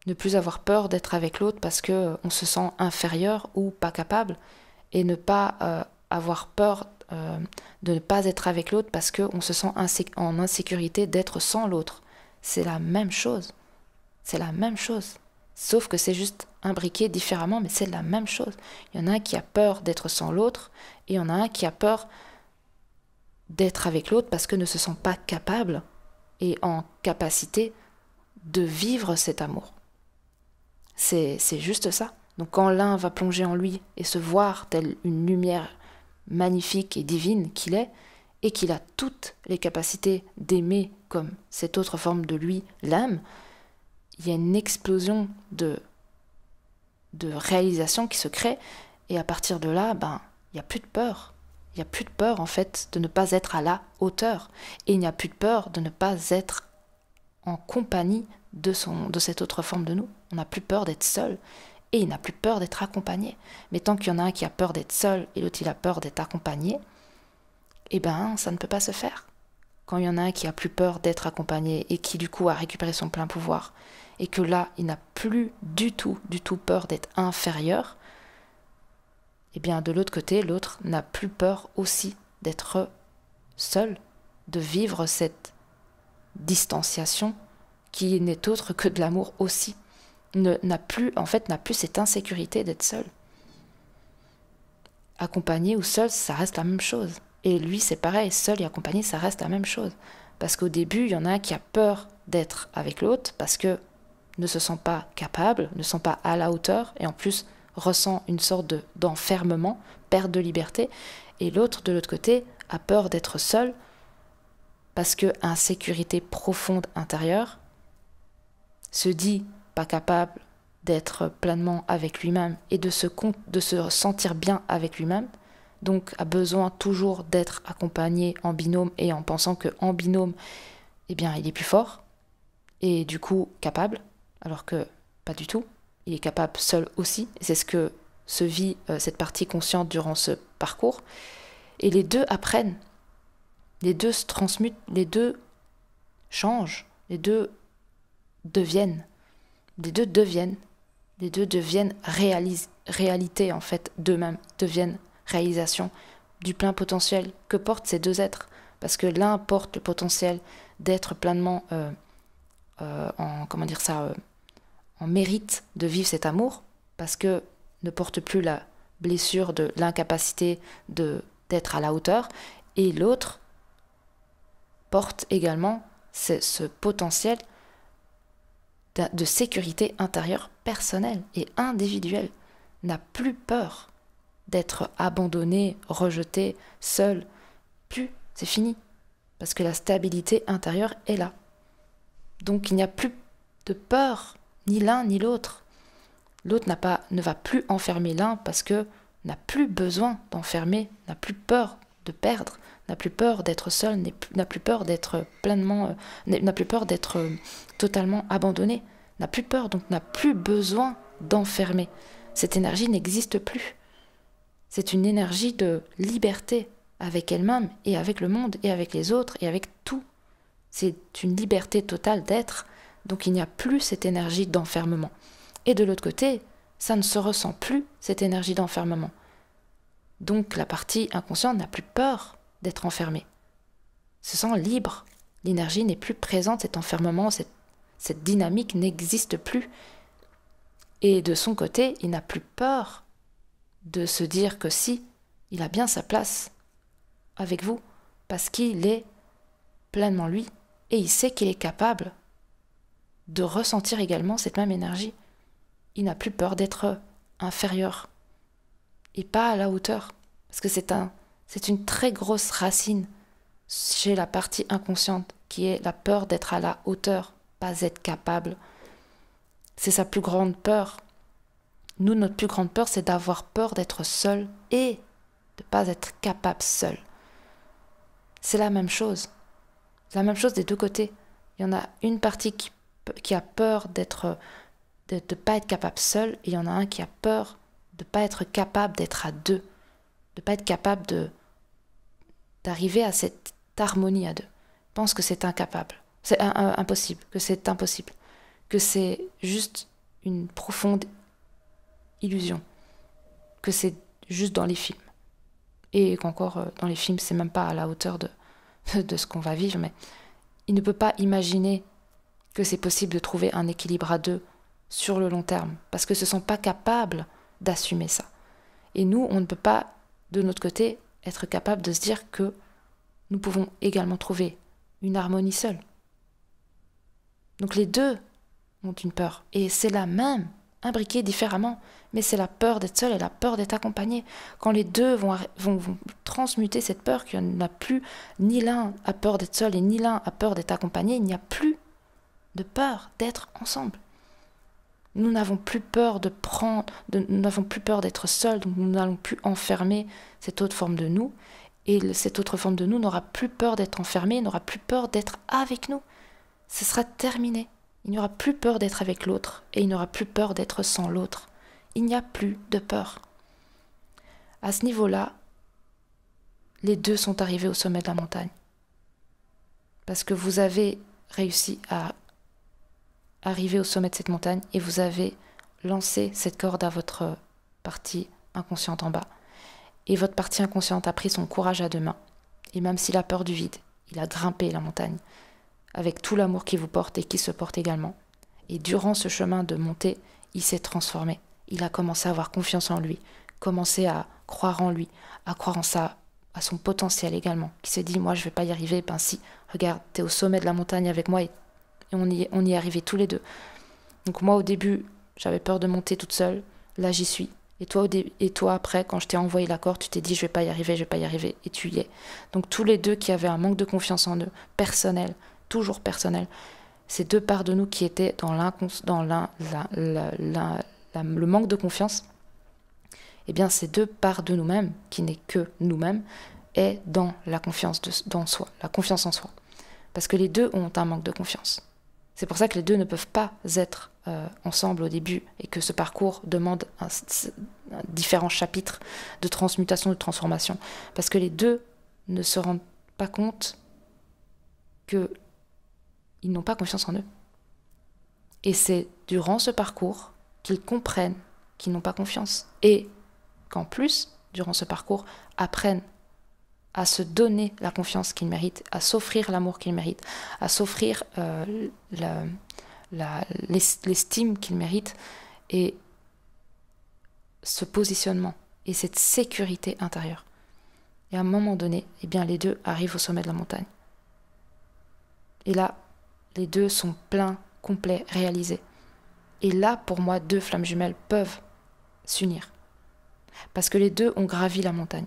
Ne plus avoir peur d'être avec l'autre parce qu'on se sent inférieur ou pas capable, et ne pas avoir peur de ne pas être avec l'autre parce qu'on se sent en insécurité d'être sans l'autre. C'est la même chose. C'est la même chose. Sauf que c'est juste imbriqué différemment, mais c'est la même chose. Il y en a un qui a peur d'être sans l'autre, et il y en a un qui a peur d'être avec l'autre parce que ne se sent pas capable et en capacité de vivre cet amour. C'est juste ça. Donc quand l'un va plonger en lui et se voir telle une lumière magnifique et divine qu'il est, et qu'il a toutes les capacités d'aimer comme cette autre forme de lui l'âme, il y a une explosion de réalisation qui se crée, et à partir de là, il n'y a plus de peur. Il n'y a plus de peur en fait de ne pas être à la hauteur, et il n'y a plus de peur de ne pas être en compagnie de cette autre forme de nous. On n'a plus peur d'être seul, et il n'a plus peur d'être accompagné. Mais tant qu'il y en a un qui a peur d'être seul et l'autre il a peur d'être accompagné, ça ne peut pas se faire. Quand il y en a un qui a plus peur d'être accompagné et qui du coup a récupéré son plein pouvoir, et que là il n'a plus du tout peur d'être inférieur, de l'autre côté, l'autre n'a plus peur aussi d'être seul, de vivre cette distanciation qui n'est autre que de l'amour aussi. N'a plus cette insécurité d'être seul. Accompagné ou seul, ça reste la même chose. Et lui, c'est pareil, seul et accompagné, ça reste la même chose. Parce qu'au début, il y en a un qui a peur d'être avec l'autre parce que ne se sent pas capable, ne se sent pas à la hauteur, et en plus ressent une sorte d'enfermement, perte de liberté. Et l'autre, de l'autre côté, a peur d'être seul parce que insécurité profonde intérieure, se dit pas capable d'être pleinement avec lui-même et de se sentir bien avec lui-même, donc a besoin toujours d'être accompagné en binôme, et en pensant qu'en binôme, il est plus fort et du coup capable, alors que pas du tout. Il est capable seul aussi, et c'est ce que se vit cette partie consciente durant ce parcours. Et les deux apprennent, les deux se transmutent, les deux changent, les deux deviennent, réalité en fait d'eux-mêmes, deviennent réalisation du plein potentiel que portent ces deux êtres. Parce que l'un porte le potentiel d'être pleinement en mérite de vivre cet amour, parce que ne porte plus la blessure de l'incapacité d'être à la hauteur, et l'autre porte également ce potentiel de sécurité intérieure personnelle et individuelle, n'a plus peur d'être abandonné, rejeté, seul. Plus, c'est fini, parce que la stabilité intérieure est là. Donc il n'y a plus de peur, ni l'un ni l'autre. L'autre ne va plus enfermer l'un parce que n'a plus besoin d'enfermer, n'a plus peur de perdre, n'a plus peur d'être seul, n'a plus peur d'être pleinement, n'a plus peur d'être totalement abandonné, n'a plus peur, donc n'a plus besoin d'enfermer. Cette énergie n'existe plus. C'est une énergie de liberté avec elle-même et avec le monde et avec les autres et avec tout. C'est une liberté totale d'être, donc il n'y a plus cette énergie d'enfermement. Et de l'autre côté, ça ne se ressent plus, cette énergie d'enfermement. Donc la partie inconsciente n'a plus peur d'être enfermée. Se sent libre. L'énergie n'est plus présente, cet enfermement, cette dynamique n'existe plus. Et de son côté, il n'a plus peur de se dire que si, il a bien sa place avec vous, parce qu'il est pleinement lui, et il sait qu'il est capable de ressentir également cette même énergie. Il n'a plus peur d'être inférieur, et pas à la hauteur, parce que c'est une très grosse racine chez la partie inconsciente, qui est la peur d'être à la hauteur, pas être capable. C'est sa plus grande peur. Nous, notre plus grande peur, c'est d'avoir peur d'être seul et de ne pas être capable seul. C'est la même chose. C'est la même chose des deux côtés. Il y en a une partie qui a peur de ne pas être capable seul, et il y en a un qui a peur de ne pas être capable d'être à deux, de ne pas être capable d'arriver à cette harmonie à deux. Je pense que c'est incapable, c'est impossible, que c'est impossible, que c'est juste une profonde illusion, que c'est juste dans les films. Et qu'encore dans les films, c'est même pas à la hauteur de ce qu'on va vivre, mais il ne peut pas imaginer que c'est possible de trouver un équilibre à deux sur le long terme, parce que ce ne sont pas capables d'assumer ça. Et nous, on ne peut pas, de notre côté, être capable de se dire que nous pouvons également trouver une harmonie seule. Donc les deux ont une peur, et c'est la même, imbriquée différemment, mais c'est la peur d'être seul et la peur d'être accompagné. Quand les deux vont transmuter cette peur, qu'il n'y en a plus, ni l'un a peur d'être seul et ni l'un a peur d'être accompagné, il n'y a plus de peur d'être ensemble. Nous n'avons plus peur nous n'avons plus peur d'être seuls, donc nous n'allons plus enfermer cette autre forme de nous, et cette autre forme de nous n'aura plus peur d'être enfermée, n'aura plus peur d'être avec nous. Ce sera terminé. Il n'y aura plus peur d'être avec l'autre, et il n'y aura plus peur d'être sans l'autre. Il n'y a plus de peur. À ce niveau-là, les deux sont arrivés au sommet de la montagne. Parce que vous avez réussi à arriver au sommet de cette montagne et vous avez lancé cette corde à votre partie inconsciente en bas. Et votre partie inconsciente a pris son courage à deux mains. Et même s'il a peur du vide, il a grimpé la montagne avec tout l'amour qu'il vous porte et qui se porte également. Et durant ce chemin de montée, il s'est transformé. Il a commencé à avoir confiance en lui, commencé à croire en lui, à croire en à son potentiel également. Qui s'est dit, moi je vais pas y arriver, ben si, regarde, t'es au sommet de la montagne avec moi et on y est arrivés tous les deux. Donc moi au début, j'avais peur de monter toute seule, là j'y suis. Et toi après, quand je t'ai envoyé la corde, tu t'es dit je vais pas y arriver, et tu y es. Donc tous les deux qui avaient un manque de confiance en eux, personnel, toujours personnel, ces deux parts de nous qui étaient dans le manque de confiance, eh bien ces deux parts de nous-mêmes, qui n'est que nous-mêmes, est dans la confiance dans soi, la confiance en soi. Parce que les deux ont un manque de confiance. C'est pour ça que les deux ne peuvent pas être ensemble au début et que ce parcours demande différents chapitres de transmutation, de transformation. Parce que les deux ne se rendent pas compte qu'ils n'ont pas confiance en eux. Et c'est durant ce parcours qu'ils comprennent qu'ils n'ont pas confiance. Et qu'en plus, durant ce parcours, apprennent à se donner la confiance qu'ils méritent, à s'offrir l'amour qu'ils méritent, à s'offrir l'estime qu'ils méritent, et ce positionnement et cette sécurité intérieure. Et à un moment donné, eh bien, les deux arrivent au sommet de la montagne. Et là, les deux sont pleins, complets, réalisés. Et là, pour moi, deux flammes jumelles peuvent s'unir. Parce que les deux ont gravi la montagne.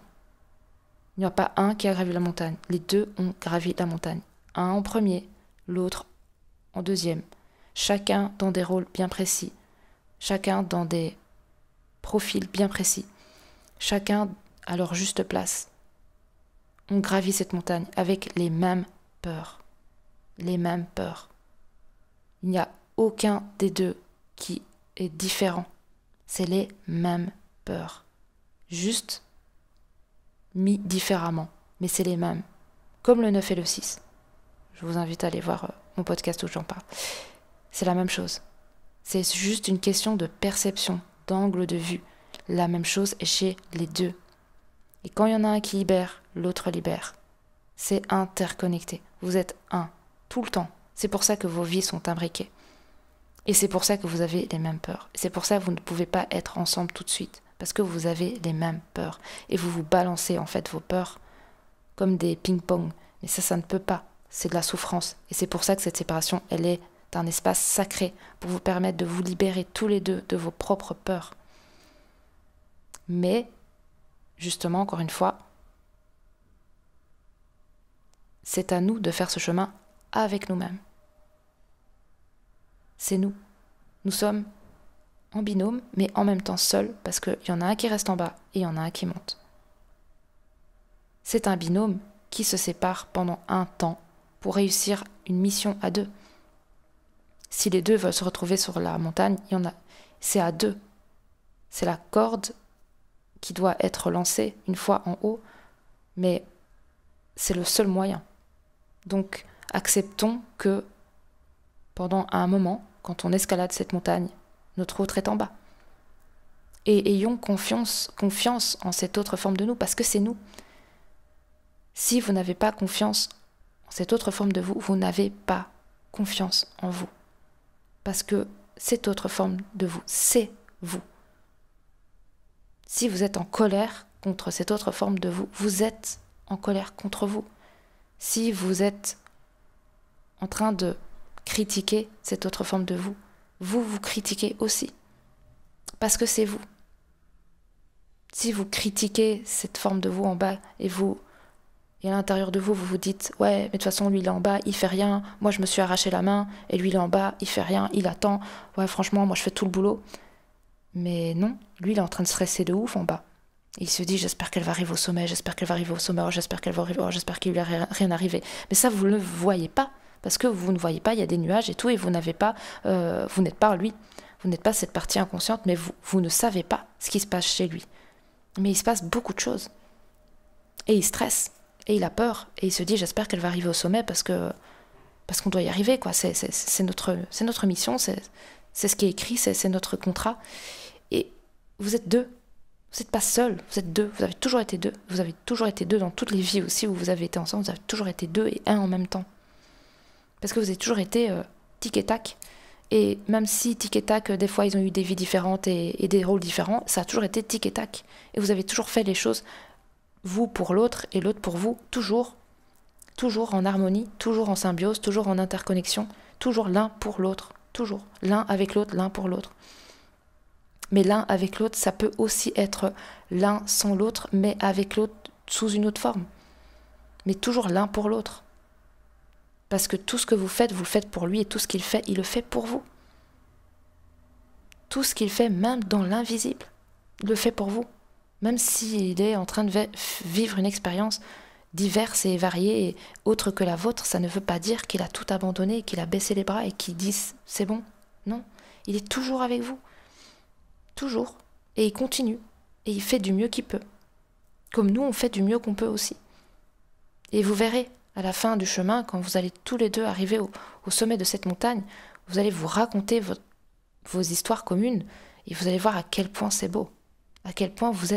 Il n'y a pas un qui a gravi la montagne. Les deux ont gravi la montagne. Un en premier, l'autre en deuxième. Chacun dans des rôles bien précis. Chacun dans des profils bien précis. chacun à leur juste place. On gravit cette montagne avec les mêmes peurs. Les mêmes peurs. Il n'y a aucun des deux qui est différent. C'est les mêmes peurs. Juste mis différemment. Mais c'est les mêmes. Comme le 9 et le 6. Je vous invite à aller voir mon podcast où j'en parle. C'est la même chose. C'est juste une question de perception, d'angle de vue. La même chose est chez les deux. Et quand il y en a un qui libère, l'autre libère. C'est interconnecté. Vous êtes un, tout le temps. C'est pour ça que vos vies sont imbriquées. Et c'est pour ça que vous avez les mêmes peurs. Et c'est pour ça que vous ne pouvez pas être ensemble tout de suite. Parce que vous avez les mêmes peurs. Et vous vous balancez en fait vos peurs comme des ping-pong. Mais ça ne peut pas. C'est de la souffrance. Et c'est pour ça que cette séparation, elle est un espace sacré pour vous permettre de vous libérer tous les deux de vos propres peurs. Mais, justement, encore une fois, c'est à nous de faire ce chemin avec nous-mêmes. C'est nous. Nous sommes en binôme, mais en même temps seuls, parce qu'il y en a un qui reste en bas et il y en a un qui monte. C'est un binôme qui se sépare pendant un temps pour réussir une mission à deux. Si les deux veulent se retrouver sur la montagne, c'est à deux. C'est la corde qui doit être lancée une fois en haut, mais c'est le seul moyen. Donc, acceptons que pendant un moment, quand on escalade cette montagne, notre autre est en bas. Et ayons confiance en cette autre forme de nous, parce que c'est nous. Si vous n'avez pas confiance en cette autre forme de vous, vous n'avez pas confiance en vous. Parce que cette autre forme de vous, c'est vous. Si vous êtes en colère contre cette autre forme de vous, vous êtes en colère contre vous. Si vous êtes en train de critiquer cette autre forme de vous, vous vous critiquez aussi. Parce que c'est vous. Si vous critiquez cette forme de vous en bas et à l'intérieur de vous, vous vous dites « Ouais, mais de toute façon, lui, il est en bas, il fait rien. Moi, je me suis arraché la main. Et lui, il est en bas, il fait rien, il attend. Ouais, franchement, moi, je fais tout le boulot. » Mais non, lui, il est en train de stresser de ouf en bas. Et il se dit « J'espère qu'elle va arriver au sommet, j'espère qu'elle va arriver au sommet, j'espère qu'elle va arriver, j'espère qu'il lui est rien arrivé. » Mais ça, vous ne le voyez pas. Parce que vous ne voyez pas, il y a des nuages et tout, et vous n'êtes pas lui. Vous n'êtes pas cette partie inconsciente, mais vous ne savez pas ce qui se passe chez lui. Mais il se passe beaucoup de choses. Et il stresse. Et il a peur, et il se dit j'espère qu'elle va arriver au sommet parce qu'on doit y arriver, quoi. C'est notre mission, c'est ce qui est écrit, c'est notre contrat. Et vous êtes deux, vous n'êtes pas seuls, vous êtes deux, vous avez toujours été deux. Vous avez toujours été deux dans toutes les vies aussi où vous avez été ensemble, vous avez toujours été deux et un en même temps. Parce que vous avez toujours été tic et tac. Et même si tic et tac, des fois ils ont eu des vies différentes et des rôles différents, ça a toujours été tic et tac. Et vous avez toujours fait les choses vous pour l'autre et l'autre pour vous, toujours en harmonie, toujours en symbiose, toujours en interconnexion, toujours l'un pour l'autre, toujours l'un avec l'autre, l'un pour l'autre. Mais l'un avec l'autre, ça peut aussi être l'un sans l'autre, mais avec l'autre sous une autre forme. Mais toujours l'un pour l'autre. Parce que tout ce que vous le faites pour lui, et tout ce qu'il fait, il le fait pour vous. Tout ce qu'il fait, même dans l'invisible, il le fait pour vous. Même s'il est en train de vivre une expérience diverse et variée et autre que la vôtre, ça ne veut pas dire qu'il a tout abandonné, qu'il a baissé les bras et qu'il dit « c'est bon ». Non, il est toujours avec vous. Toujours. Et il continue. Et il fait du mieux qu'il peut. Comme nous, on fait du mieux qu'on peut aussi. Et vous verrez, à la fin du chemin, quand vous allez tous les deux arriver au sommet de cette montagne, vous allez vous raconter vos histoires communes et vous allez voir à quel point c'est beau. À quel point vous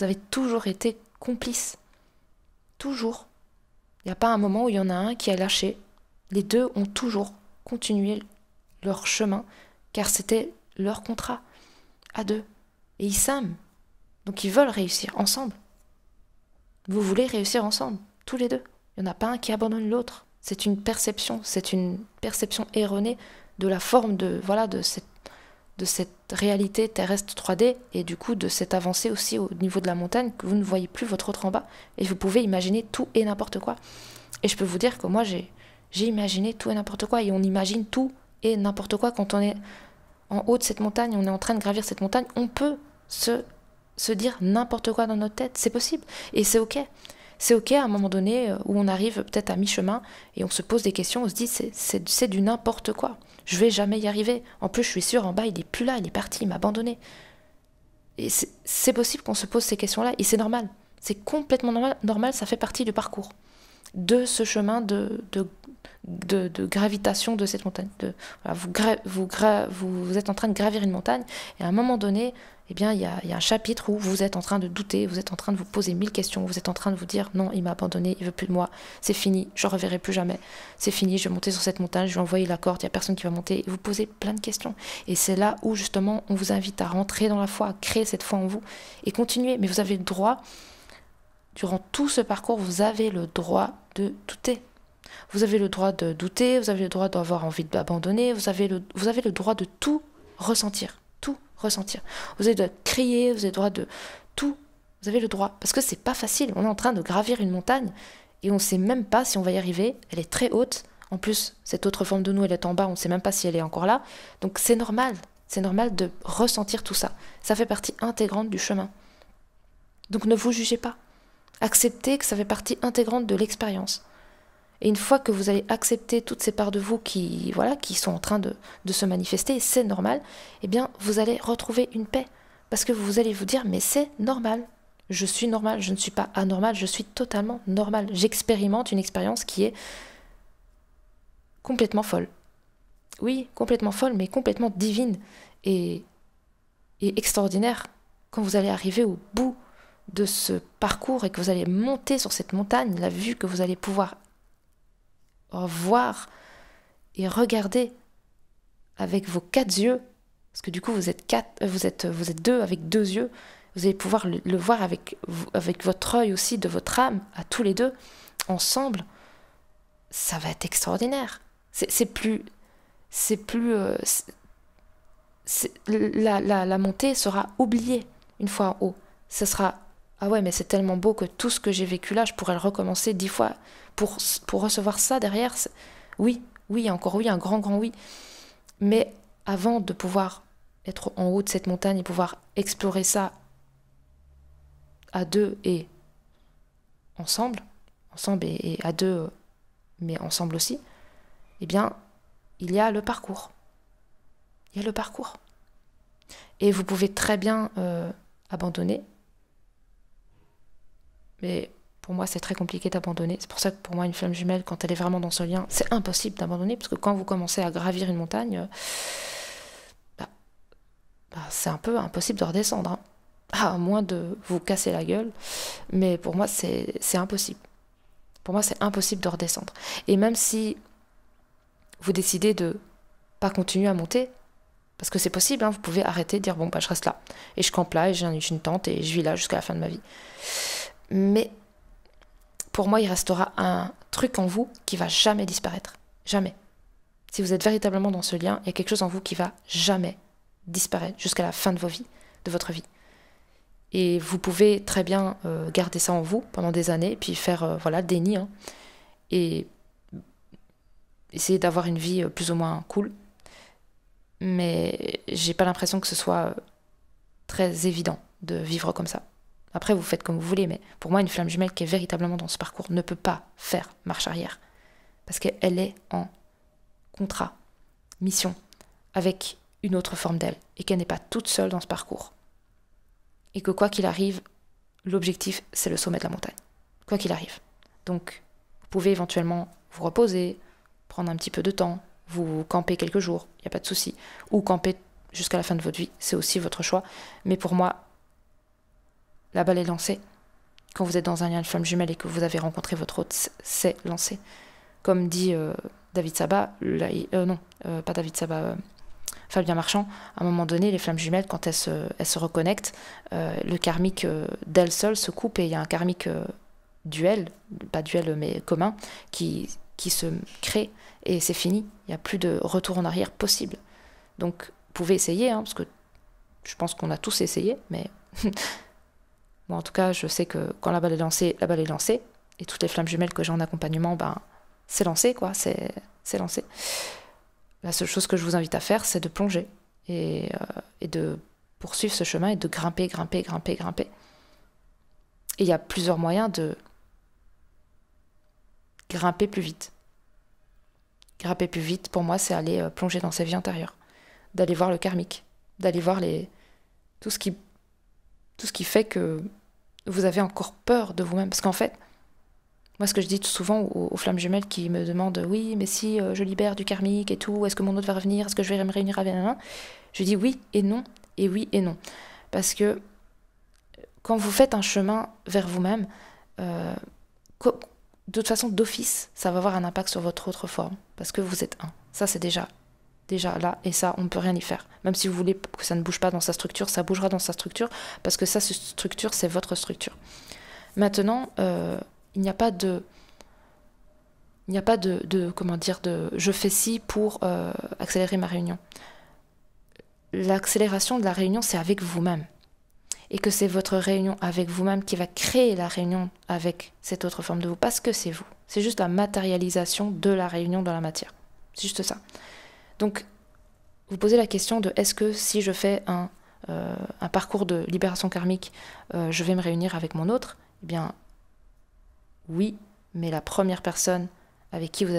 avez toujours été complices. Toujours. Il n'y a pas un moment où il y en a un qui a lâché. Les deux ont toujours continué leur chemin, car c'était leur contrat, à deux. Et ils s'aiment. Donc ils veulent réussir ensemble. Vous voulez réussir ensemble, tous les deux. Il n'y en a pas un qui abandonne l'autre. C'est une perception erronée de la forme de cette réalité terrestre 3D et du coup de cette avancée aussi au niveau de la montagne que vous ne voyez plus votre autre en bas et vous pouvez imaginer tout et n'importe quoi. Et je peux vous dire que moi j'ai imaginé tout et n'importe quoi et on imagine tout et n'importe quoi quand on est en haut de cette montagne, on est en train de gravir cette montagne, on peut se se dire n'importe quoi dans notre tête, c'est possible. Et c'est ok. C'est ok à un moment donné où on arrive peut-être à mi-chemin et on se pose des questions, on se dit c'est du n'importe quoi. Je vais jamais y arriver. En plus, je suis sûre, en bas, il est plus là, il est parti, il m'a abandonné. Et c'est possible qu'on se pose ces questions-là et c'est normal. C'est complètement normal, ça fait partie du parcours. De ce chemin de gravitation de cette montagne. Voilà, vous êtes en train de gravir une montagne et à un moment donné, eh bien, il y a un chapitre où vous êtes en train de douter, vous êtes en train de vous poser 1000 questions, vous êtes en train de vous dire non, il m'a abandonné, il veut plus de moi, c'est fini, je ne reverrai plus jamais, c'est fini, je vais monter sur cette montagne, je vais envoyer la corde, il n'y a personne qui va monter, et vous posez plein de questions. Et c'est là où justement on vous invite à rentrer dans la foi, à créer cette foi en vous et continuer. Mais vous avez le droit, durant tout ce parcours, vous avez le droit de douter. Vous avez le droit de douter, vous avez le droit d'avoir envie d'abandonner, vous avez le droit de tout ressentir. Tout ressentir. Vous avez le droit de crier, vous avez le droit de tout. Vous avez le droit. Parce que c'est pas facile. On est en train de gravir une montagne et on ne sait même pas si on va y arriver. Elle est très haute. En plus, cette autre forme de nous, elle est en bas. On ne sait même pas si elle est encore là. Donc c'est normal. C'est normal de ressentir tout ça. Ça fait partie intégrante du chemin. Donc ne vous jugez pas. Acceptez que ça fait partie intégrante de l'expérience. Et une fois que vous allez accepter toutes ces parts de vous qui sont en train de se manifester, et c'est normal, eh bien, vous allez retrouver une paix. Parce que vous allez vous dire, mais c'est normal. Je suis normal, je ne suis pas anormal, je suis totalement normal. J'expérimente une expérience qui est complètement folle. Oui, complètement folle, mais complètement divine et extraordinaire. Quand vous allez arriver au bout de ce parcours et que vous allez monter sur cette montagne, la vue que vous allez pouvoir voir et regarder avec vos 4 yeux, parce que du coup vous êtes deux avec 2 yeux, vous allez pouvoir le voir avec votre œil aussi de votre âme, à tous les deux, ensemble, ça va être extraordinaire. La montée sera oubliée une fois en haut. Ce sera ah ouais, mais c'est tellement beau que tout ce que j'ai vécu là, je pourrais le recommencer 10 fois pour recevoir ça derrière. Oui, encore oui, un grand oui. Mais avant de pouvoir être en haut de cette montagne et pouvoir explorer ça à deux et ensemble et à deux, mais ensemble aussi, eh bien, il y a le parcours. Il y a le parcours. Et vous pouvez très bien abandonner. Mais pour moi, c'est très compliqué d'abandonner. C'est pour ça que pour moi, une flamme jumelle, quand elle est vraiment dans ce lien, c'est impossible d'abandonner. Parce que quand vous commencez à gravir une montagne, c'est un peu impossible de redescendre. Hein. À moins de vous casser la gueule. Mais pour moi, c'est impossible. Pour moi, c'est impossible de redescendre. Et même si vous décidez de pas continuer à monter, parce que c'est possible, hein, vous pouvez arrêter de dire bon, je reste là. Et je campe là, et j'ai une tente, et je vis là jusqu'à la fin de ma vie. Mais pour moi, il restera un truc en vous qui va jamais disparaître. Jamais. Si vous êtes véritablement dans ce lien, il y a quelque chose en vous qui va jamais disparaître jusqu'à la fin de votre vie. Et vous pouvez très bien garder ça en vous pendant des années, puis faire déni, hein, et essayer d'avoir une vie plus ou moins cool. Mais j'ai pas l'impression que ce soit très évident de vivre comme ça. Après, vous faites comme vous voulez, mais pour moi, une flamme jumelle qui est véritablement dans ce parcours ne peut pas faire marche arrière. Parce qu'elle est en contrat, mission, avec une autre forme d'elle, et qu'elle n'est pas toute seule dans ce parcours. Et que quoi qu'il arrive, l'objectif, c'est le sommet de la montagne. Quoi qu'il arrive. Donc, vous pouvez éventuellement vous reposer, prendre un petit peu de temps, vous camper quelques jours, il n'y a pas de souci. Ou camper jusqu'à la fin de votre vie, c'est aussi votre choix. Mais pour moi, la balle est lancée. Quand vous êtes dans un lien de flamme jumelle et que vous avez rencontré votre hôte, c'est lancé. Comme dit David Sabat, pas David Sabat, Fabien Marchand, à un moment donné, les flammes jumelles, quand elles se reconnectent, le karmique d'elles seules se coupe et il y a un karmique duel, pas duel mais commun, qui se crée et c'est fini. Il n'y a plus de retour en arrière possible. Donc, vous pouvez essayer, hein, parce que je pense qu'on a tous essayé, mais bon, en tout cas, je sais que quand la balle est lancée, et toutes les flammes jumelles que j'ai en accompagnement, c'est lancé, quoi, c'est lancé. La seule chose que je vous invite à faire, c'est de plonger et de poursuivre ce chemin et de grimper, grimper, grimper, grimper. Et il y a plusieurs moyens de grimper plus vite. Grimper plus vite, pour moi, c'est aller plonger dans ses vies antérieures, d'aller voir le karmique, d'aller voir tout ce qui fait que vous avez encore peur de vous-même. Parce qu'en fait, moi, ce que je dis tout souvent aux flammes jumelles qui me demandent oui, mais si je libère du karmique et tout, est-ce que mon autre va revenir? Est-ce que je vais me réunir avec un? Je dis oui et non, et oui et non. Parce que quand vous faites un chemin vers vous-même, de toute façon, d'office, ça va avoir un impact sur votre autre forme. Parce que vous êtes un. Ça, c'est déjà là, et ça, on ne peut rien y faire. Même si vous voulez que ça ne bouge pas dans sa structure, ça bougera dans sa structure, parce que ça, cette structure, c'est votre structure. Maintenant, il n'y a pas de comment dire, de je fais ci pour accélérer ma réunion. L'accélération de la réunion, c'est avec vous-même. Et que c'est votre réunion avec vous-même qui va créer la réunion avec cette autre forme de vous, parce que c'est vous. C'est juste la matérialisation de la réunion dans la matière. C'est juste ça. Donc, vous posez la question de est-ce que si je fais un parcours de libération karmique, je vais me réunir avec mon autre? Eh bien, oui, mais la première personne avec qui vous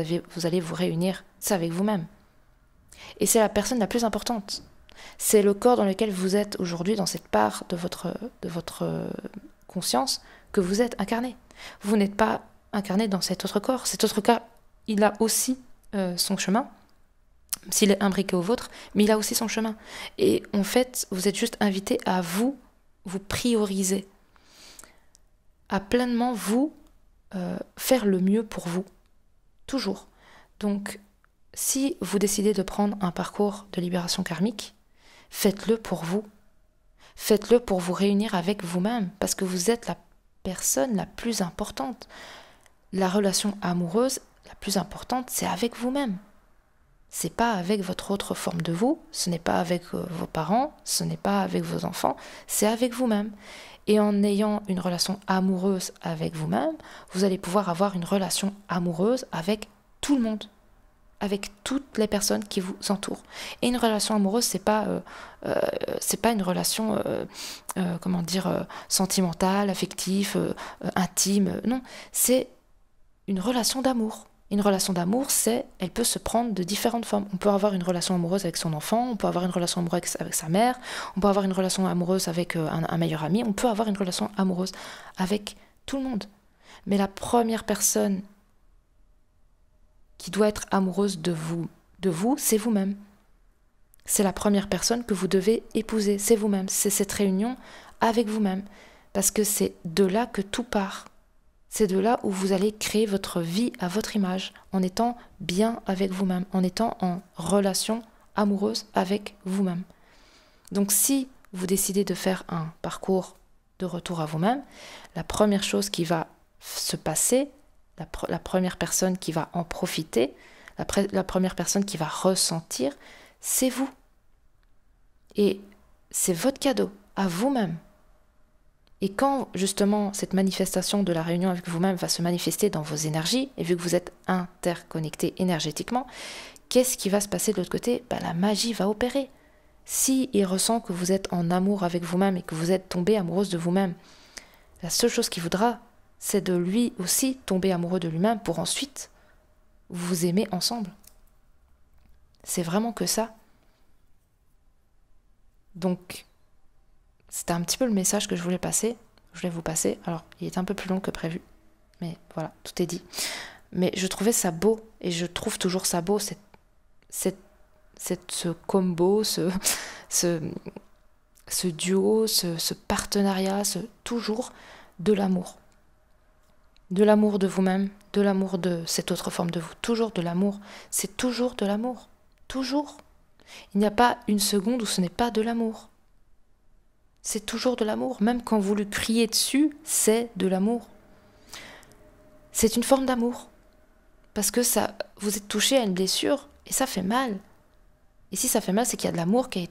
allez vous réunir, c'est avec vous-même. Et c'est la personne la plus importante. C'est le corps dans lequel vous êtes aujourd'hui, dans cette part de votre conscience, que vous êtes incarné. Vous n'êtes pas incarné dans cet autre corps. Cet autre corps, il a aussi son chemin, s'il est imbriqué au vôtre, mais il a aussi son chemin. Et en fait, vous êtes juste invité à vous prioriser, à pleinement faire le mieux pour vous, toujours. Donc, si vous décidez de prendre un parcours de libération karmique, faites-le pour vous. Faites-le pour vous réunir avec vous-même, parce que vous êtes la personne la plus importante. La relation amoureuse la plus importante, c'est avec vous-même. C'est pas avec votre autre forme de vous, ce n'est pas avec vos parents, ce n'est pas avec vos enfants, c'est avec vous-même. Et en ayant une relation amoureuse avec vous-même, vous allez pouvoir avoir une relation amoureuse avec tout le monde, avec toutes les personnes qui vous entourent. Et une relation amoureuse, c'est pas une relation, sentimentale, affective, intime. Non, c'est une relation d'amour. Une relation d'amour, elle peut se prendre de différentes formes. On peut avoir une relation amoureuse avec son enfant, on peut avoir une relation amoureuse avec sa mère, on peut avoir une relation amoureuse avec un meilleur ami, on peut avoir une relation amoureuse avec tout le monde. Mais la première personne qui doit être amoureuse de vous, c'est vous-même. C'est la première personne que vous devez épouser, c'est vous-même. C'est cette réunion avec vous-même. Parce que c'est de là que tout part. C'est de là où vous allez créer votre vie à votre image, en étant bien avec vous-même, en étant en relation amoureuse avec vous-même. Donc si vous décidez de faire un parcours de retour à vous-même, la première chose qui va se passer, la première personne qui va en profiter, la première personne qui va ressentir, c'est vous. Et c'est votre cadeau à vous-même. Et quand justement cette manifestation de la réunion avec vous-même va se manifester dans vos énergies, et vu que vous êtes interconnectés énergétiquement, qu'est-ce qui va se passer de l'autre côté? La magie va opérer. Si il ressent que vous êtes en amour avec vous-même et que vous êtes tombé amoureuse de vous-même, la seule chose qu'il voudra, c'est de lui aussi tomber amoureux de lui-même pour ensuite vous aimer ensemble. C'est vraiment que ça. Donc, c'était un petit peu le message que je voulais vous passer. Alors, il est un peu plus long que prévu, mais voilà, tout est dit. Mais je trouvais ça beau, et je trouve toujours ça beau, ce combo, ce duo, ce partenariat, toujours de l'amour. De l'amour de vous-même, de l'amour de cette autre forme de vous. Toujours de l'amour. C'est toujours de l'amour. Toujours. Il n'y a pas une seconde où ce n'est pas de l'amour. C'est toujours de l'amour. Même quand vous lui criez dessus, c'est de l'amour. C'est une forme d'amour. Parce que vous êtes touché à une blessure et ça fait mal. Et si ça fait mal, c'est qu'il y a de l'amour qui a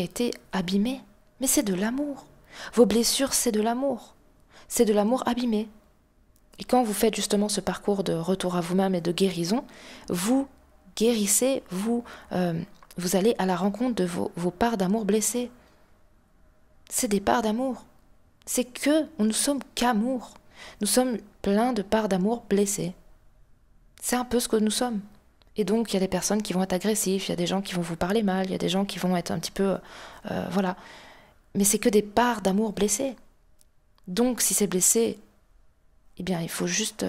été abîmé. Mais c'est de l'amour. Vos blessures, c'est de l'amour. C'est de l'amour abîmé. Et quand vous faites justement ce parcours de retour à vous-même et de guérison, vous guérissez, vous vous allez à la rencontre de vos parts d'amour blessées. C'est des parts d'amour. Nous sommes qu'amour. Nous sommes pleins de parts d'amour blessées. C'est un peu ce que nous sommes. Et donc, il y a des personnes qui vont être agressives, il y a des gens qui vont vous parler mal, il y a des gens qui vont être un petit peu... voilà. Mais c'est que des parts d'amour blessées. Donc, si c'est blessé, eh bien, il faut juste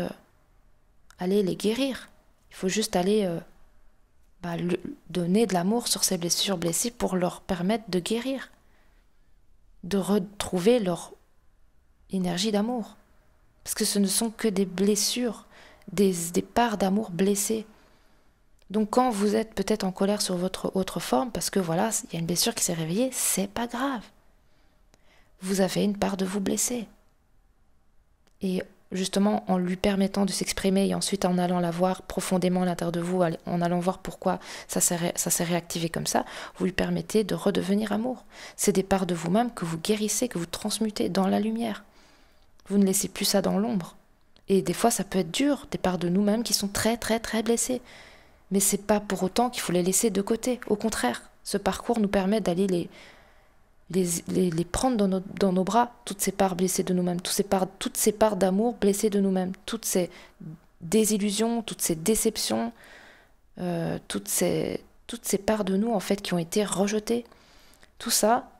aller les guérir. Il faut juste aller donner de l'amour sur ces blessures blessées pour leur permettre de guérir, de retrouver leur énergie d'amour. Parce que ce ne sont que des blessures, des parts d'amour blessées. Donc quand vous êtes peut-être en colère sur votre autre forme, parce que voilà, il y a une blessure qui s'est réveillée, c'est pas grave. Vous avez une part de vous blessée. Et justement, en lui permettant de s'exprimer et ensuite en allant la voir profondément à l'intérieur de vous, en allant voir pourquoi ça s'est réactivé comme ça, vous lui permettez de redevenir amour. C'est des parts de vous-même que vous guérissez, que vous transmutez dans la lumière. Vous ne laissez plus ça dans l'ombre. Et des fois, ça peut être dur, des parts de nous-mêmes qui sont très, très, très blessées. Mais c'est pas pour autant qu'il faut les laisser de côté. Au contraire, ce parcours nous permet d'aller les prendre dans nos bras, toutes ces parts blessées de nous-mêmes, toutes ces parts d'amour blessées de nous-mêmes, toutes ces désillusions, toutes ces déceptions, toutes ces parts de nous en fait qui ont été rejetées. Tout ça,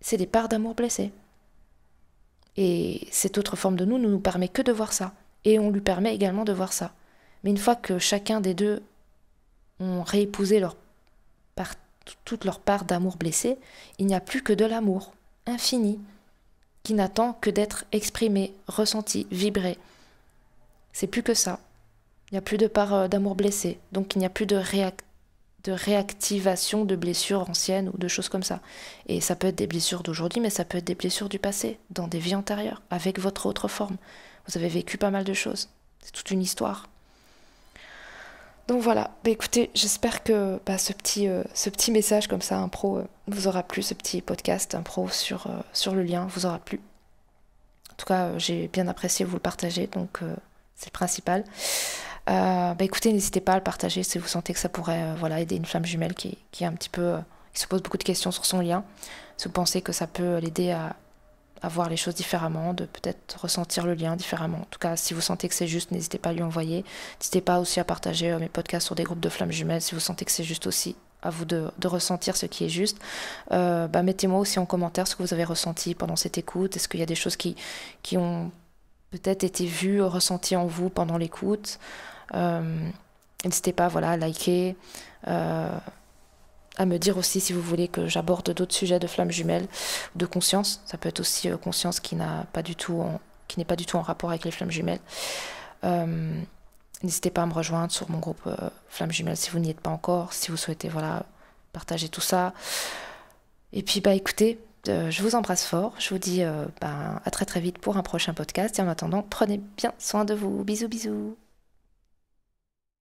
c'est des parts d'amour blessées. Et cette autre forme de nous ne nous permet que de voir ça. Et on lui permet également de voir ça. Mais une fois que chacun des deux ont réépousé toute leur part d'amour blessé, il n'y a plus que de l'amour infini qui n'attend que d'être exprimé, ressenti, vibré. C'est plus que ça. Il n'y a plus de part d'amour blessé, donc il n'y a plus de réactivation de blessures anciennes ou de choses comme ça. Et ça peut être des blessures d'aujourd'hui, mais ça peut être des blessures du passé, dans des vies antérieures, avec votre autre forme. Vous avez vécu pas mal de choses. C'est toute une histoire. Donc voilà, écoutez, j'espère que ce petit message comme ça, impro, vous aura plu, ce petit podcast impro sur le lien, vous aura plu. En tout cas, j'ai bien apprécié vous le partager, donc c'est le principal. Écoutez, n'hésitez pas à le partager si vous sentez que ça pourrait aider une flamme jumelle qui est un petit peu... qui se pose beaucoup de questions sur son lien. Si vous pensez que ça peut l'aider à voir les choses différemment, de peut-être ressentir le lien différemment. En tout cas, si vous sentez que c'est juste, n'hésitez pas à lui envoyer. N'hésitez pas aussi à partager mes podcasts sur des groupes de flammes jumelles si vous sentez que c'est juste aussi. À vous de ressentir ce qui est juste. Mettez-moi aussi en commentaire ce que vous avez ressenti pendant cette écoute. Est-ce qu'il y a des choses qui ont peut-être été vues, ressenties en vous pendant l'écoute. N'hésitez pas à liker, à me dire aussi si vous voulez que j'aborde d'autres sujets de flammes jumelles, de conscience. Ça peut être aussi conscience qui n'est pas du tout en rapport avec les flammes jumelles. N'hésitez pas à me rejoindre sur mon groupe flammes jumelles si vous n'y êtes pas encore, si vous souhaitez partager tout ça. Et puis écoutez, je vous embrasse fort. Je vous dis à très très vite pour un prochain podcast. Et en attendant, prenez bien soin de vous. Bisous bisous.